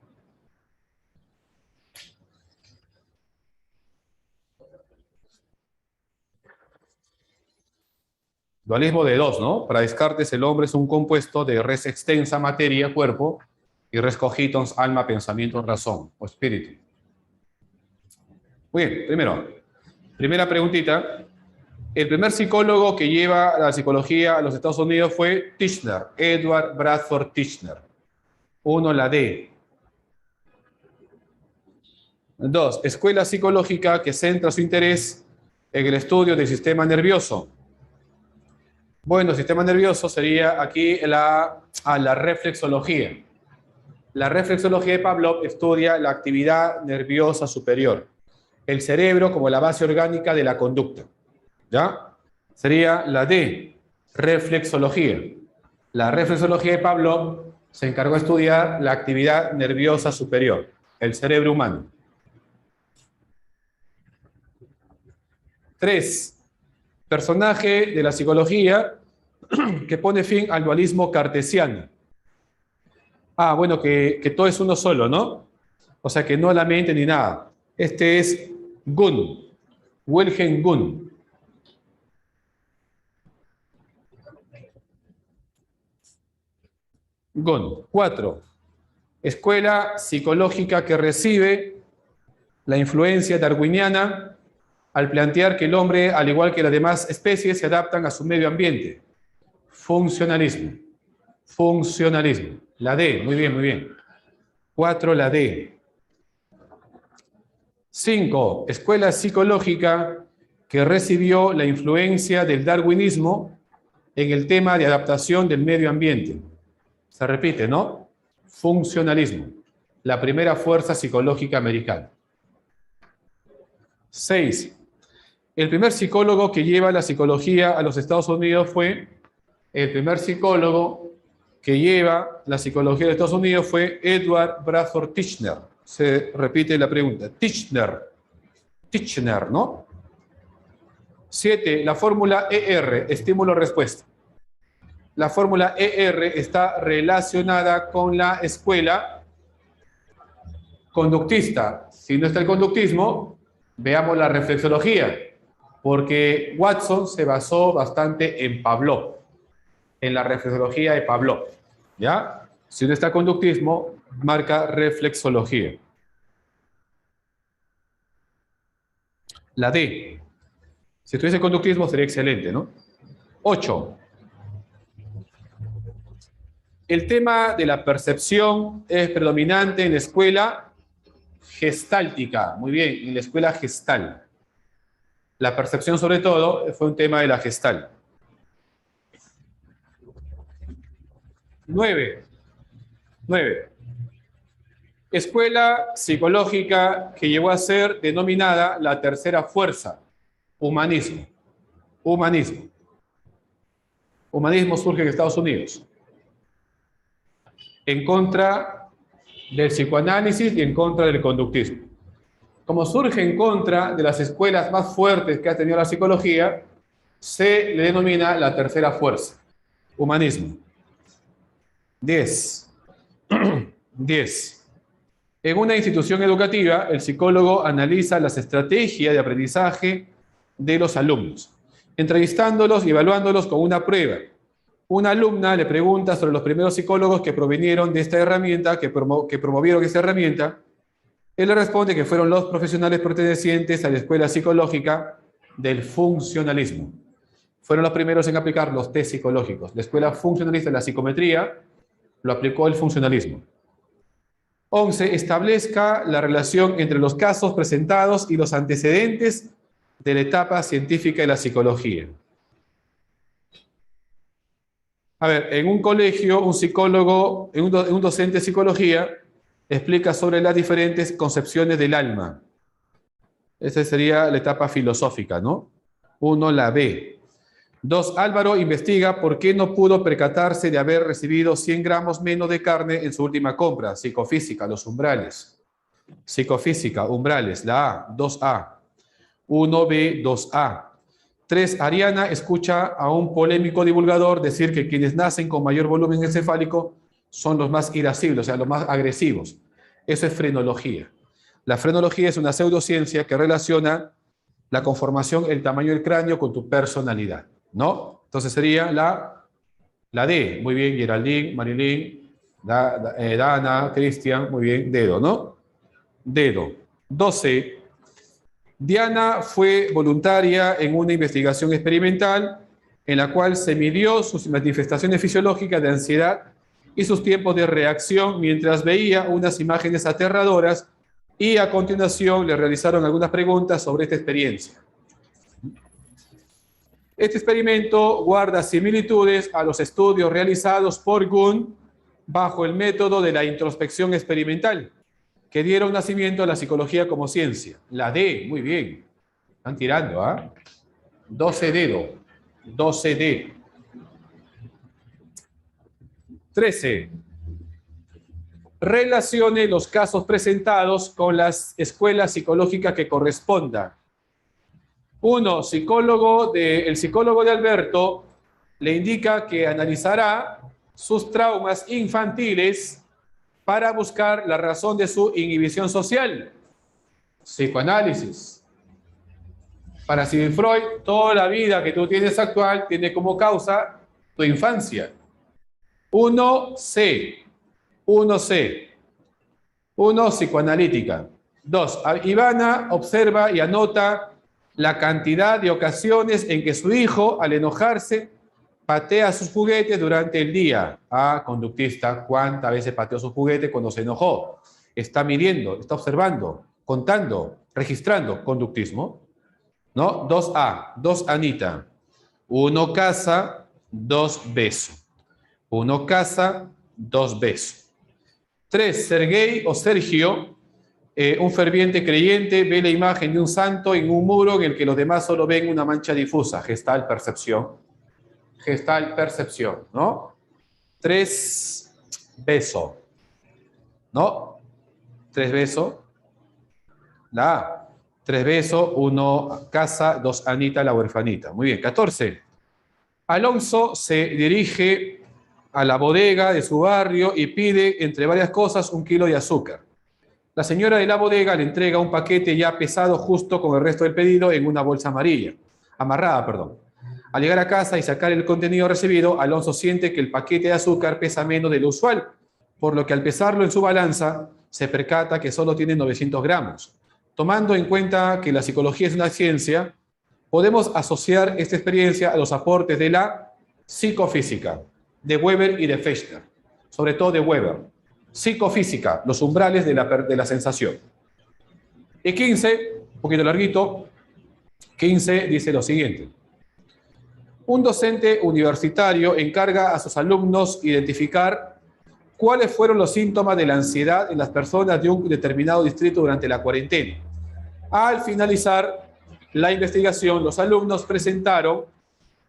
Dualismo de 2, ¿no? Para Descartes el hombre es un compuesto de res extensa, materia, cuerpo, y res cogitans, alma, pensamiento, razón o espíritu. Muy bien, primera preguntita. El primer psicólogo que lleva la psicología a los Estados Unidos fue Titchener, Edward Bradford Titchener. 1, la D. 2, escuela psicológica que centra su interés en el estudio del sistema nervioso. Bueno, el sistema nervioso sería aquí la reflexología. La reflexología de Pavlov estudia la actividad nerviosa superior, el cerebro como la base orgánica de la conducta. ¿Ya? Sería la D, reflexología. La reflexología de Pavlov se encargó de estudiar la actividad nerviosa superior, el cerebro humano. 3. Personaje de la psicología que pone fin al dualismo cartesiano. Ah, bueno, que todo es uno solo, ¿no? O sea, que no la mente ni nada. Este es Gunn, Wilhelm Gunn. Gunn. 4. Escuela psicológica que recibe la influencia darwiniana al plantear que el hombre, al igual que las demás especies, se adaptan a su medio ambiente. Funcionalismo. Funcionalismo. La D, muy bien, muy bien. 4, la D. 5. Escuela psicológica que recibió la influencia del darwinismo en el tema de adaptación del medio ambiente. Se repite, ¿no? Funcionalismo. La primera fuerza psicológica americana. 6. El primer psicólogo que lleva la psicología a los Estados Unidos fue Edward Bradford Titchener. Se repite la pregunta. Titchener, ¿no? 7. La fórmula ER, estímulo-respuesta. La fórmula ER está relacionada con la escuela conductista. Si no está el conductismo, veamos la reflexología, porque Watson se basó bastante en Pavlov, en la reflexología de Pavlov, ¿ya? Si no está conductismo, marca reflexología. La D. Si tuviese conductismo sería excelente, ¿no? 8. El tema de la percepción es predominante en la escuela gestáltica. Muy bien, en la escuela gestal. La percepción, sobre todo, fue un tema de la gestal. 9. Escuela psicológica que llegó a ser denominada la tercera fuerza. Humanismo. Humanismo. Humanismo surge en Estados Unidos. En contra del psicoanálisis y en contra del conductismo. Como surge en contra de las escuelas más fuertes que ha tenido la psicología, se le denomina la tercera fuerza. Humanismo. 10. 10. En una institución educativa, el psicólogo analiza las estrategias de aprendizaje de los alumnos, entrevistándolos y evaluándolos con una prueba. Una alumna le pregunta sobre los primeros psicólogos que provinieron de esta herramienta, que promovieron esta herramienta. Él le responde que fueron los profesionales pertenecientes a la escuela psicológica del funcionalismo. Fueron los primeros en aplicar los test psicológicos. La escuela funcionalista de la psicometría lo aplicó el funcionalismo. 11. Establezca la relación entre los casos presentados y los antecedentes de la etapa científica de la psicología. A ver, en un colegio, un psicólogo, un docente de psicología, explica sobre las diferentes concepciones del alma. Esa sería la etapa filosófica, ¿no? 1, la B. 2, Álvaro investiga por qué no pudo percatarse de haber recibido 100 gramos menos de carne en su última compra. Psicofísica, los umbrales. Psicofísica, umbrales, la A, 2A. 1B, 2A. 3, Ariana escucha a un polémico divulgador decir que quienes nacen con mayor volumen encefálico son los más irascibles, o sea, los más agresivos. Eso es frenología. La frenología es una pseudociencia que relaciona la conformación, el tamaño del cráneo con tu personalidad, ¿no? Entonces sería la D. Muy bien, Geraldine, Marilyn, Dana, Cristian, muy bien, dedo, ¿no? Dedo. 12. Diana fue voluntaria en una investigación experimental en la cual se midió sus manifestaciones fisiológicas de ansiedad y sus tiempos de reacción mientras veía unas imágenes aterradoras y a continuación le realizaron algunas preguntas sobre esta experiencia. Este experimento guarda similitudes a los estudios realizados por Gunn bajo el método de la introspección experimental, que dieron nacimiento a la psicología como ciencia. La D, muy bien. Están tirando, ¿ah? 12 dedo. 12D. 13. Relacione los casos presentados con las escuelas psicológicas que correspondan. 1. El psicólogo de Alberto le indica que analizará sus traumas infantiles para buscar la razón de su inhibición social. Psicoanálisis. Para Sigmund Freud, toda la vida que tú tienes actual tiene como causa tu infancia. 1C. 1C. 1, psicoanalítica. 2, Ivana observa y anota la cantidad de ocasiones en que su hijo, al enojarse, patea sus juguetes durante el día. Ah, conductista, ¿cuántas veces pateó sus juguetes cuando se enojó? Está midiendo, está observando, contando, registrando, conductismo. ¿No? 2A, 2 Anita. 1 casa, 2 beso. 1 casa, 2 beso. 3, Sergei o Sergio, un ferviente creyente, ve la imagen de un santo en un muro en el que los demás solo ven una mancha difusa. Gestal percepción. Gestal percepción, ¿no? 3, beso. ¿No? 3 beso. La A. 3 beso, 1 casa, 2 Anita, la huerfanita. Muy bien. 14. Alonso se dirige a la bodega de su barrio y pide, entre varias cosas, 1 kilo de azúcar. La señora de la bodega le entrega un paquete ya pesado justo con el resto del pedido en una bolsa amarrada, perdón. Al llegar a casa y sacar el contenido recibido, Alonso siente que el paquete de azúcar pesa menos de lo usual, por lo que al pesarlo en su balanza, se percata que solo tiene 900 gramos. Tomando en cuenta que la psicología es una ciencia, podemos asociar esta experiencia a los aportes de la psicofísica, de Weber y de Fechner, sobre todo de Weber. Psicofísica, los umbrales de la sensación. Y 15, un poquito larguito, 15 dice lo siguiente. Un docente universitario encarga a sus alumnos identificar cuáles fueron los síntomas de la ansiedad en las personas de un determinado distrito durante la cuarentena. Al finalizar la investigación, los alumnos presentaron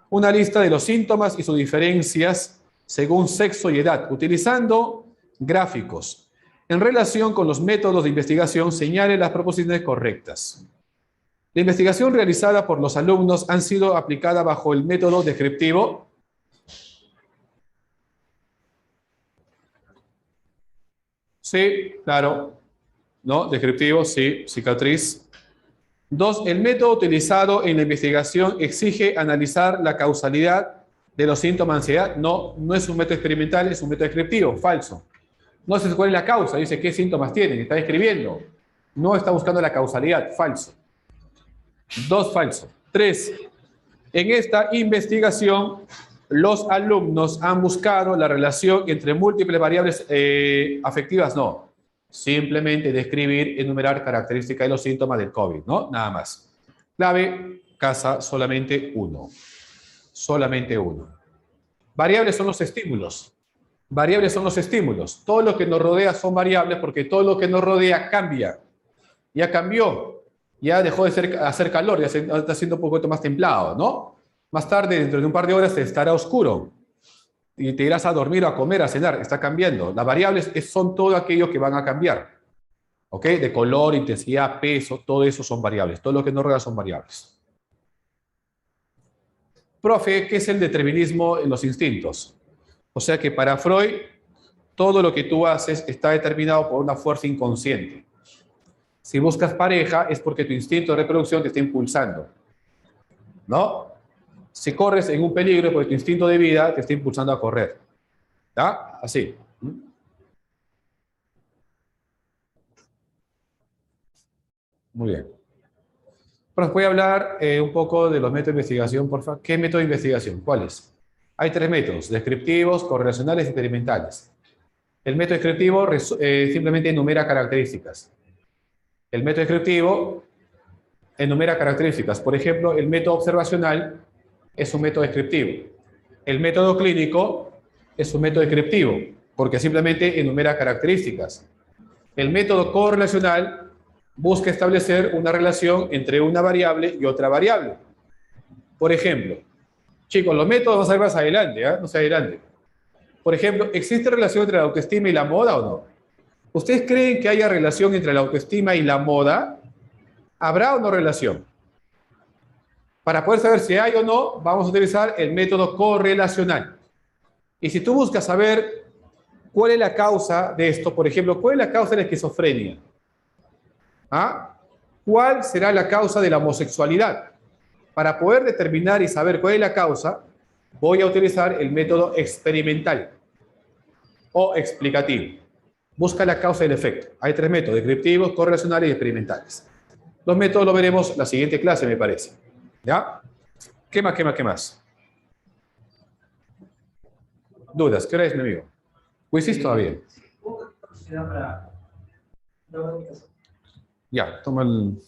una lista de los síntomas y sus diferencias según sexo y edad, utilizando gráficos. En relación con los métodos de investigación, señale las proposiciones correctas. La investigación realizada por los alumnos han sido aplicada bajo el método descriptivo. Sí, claro. ¿No? Descriptivo, sí. Cicatriz. 2. El método utilizado en la investigación exige analizar la causalidad de los síntomas de ansiedad. No, no es un método experimental, es un método descriptivo. Falso. No sé cuál es la causa, dice qué síntomas tienen, está describiendo. No está buscando la causalidad, falso. 2, falso. 3. En esta investigación, los alumnos han buscado la relación entre múltiples variables afectivas, no. Simplemente describir, enumerar características de los síntomas del COVID, ¿no? Nada más. Clave, casa, solamente 1. Solamente 1. Variables son los estímulos. Variables son los estímulos. Todo lo que nos rodea son variables porque todo lo que nos rodea cambia. Ya cambió. Ya dejó de hacer calor, ya está siendo un poquito más templado, ¿no? Más tarde, dentro de un par de horas, estará oscuro. Y te irás a dormir, a comer, a cenar. Está cambiando. Las variables son todo aquello que van a cambiar. ¿Ok? De color, intensidad, peso, todo eso son variables. Todo lo que nos rodea son variables. Profe, ¿qué es el determinismo en los instintos? O sea que para Freud, todo lo que tú haces está determinado por una fuerza inconsciente. Si buscas pareja, es porque tu instinto de reproducción te está impulsando, ¿no? Si corres en un peligro, es porque tu instinto de vida te está impulsando a correr. ¿Ya? Así. Muy bien. Pero voy a hablar un poco de los métodos de investigación, por favor. ¿Qué método de investigación? ¿Cuáles? Hay tres métodos: descriptivos, correlacionales y experimentales. El método descriptivo simplemente enumera características. El método descriptivo enumera características. Por ejemplo, el método observacional es un método descriptivo. El método clínico es un método descriptivo, porque simplemente enumera características. El método correlacional busca establecer una relación entre una variable y otra variable. Por ejemplo, chicos, los métodos vamos a ver más adelante, ¿eh? Más adelante. Por ejemplo, ¿existe relación entre la autoestima y la moda o no? ¿Ustedes creen que haya relación entre la autoestima y la moda? ¿Habrá o no relación? Para poder saber si hay o no, vamos a utilizar el método correlacional. Y si tú buscas saber cuál es la causa de esto, por ejemplo, ¿cuál es la causa de la esquizofrenia? ¿Ah? ¿Cuál será la causa de la homosexualidad? Para poder determinar y saber cuál es la causa, voy a utilizar el método experimental o explicativo. Busca la causa y el efecto. Hay tres métodos: descriptivos, correlacionales y experimentales. Los métodos los veremos en la siguiente clase, me parece. ¿Ya? ¿Qué más, qué más, qué más? ¿Dudas? ¿Qué hora es, mi amigo? ¿Quizzes todavía? Ya, toma el...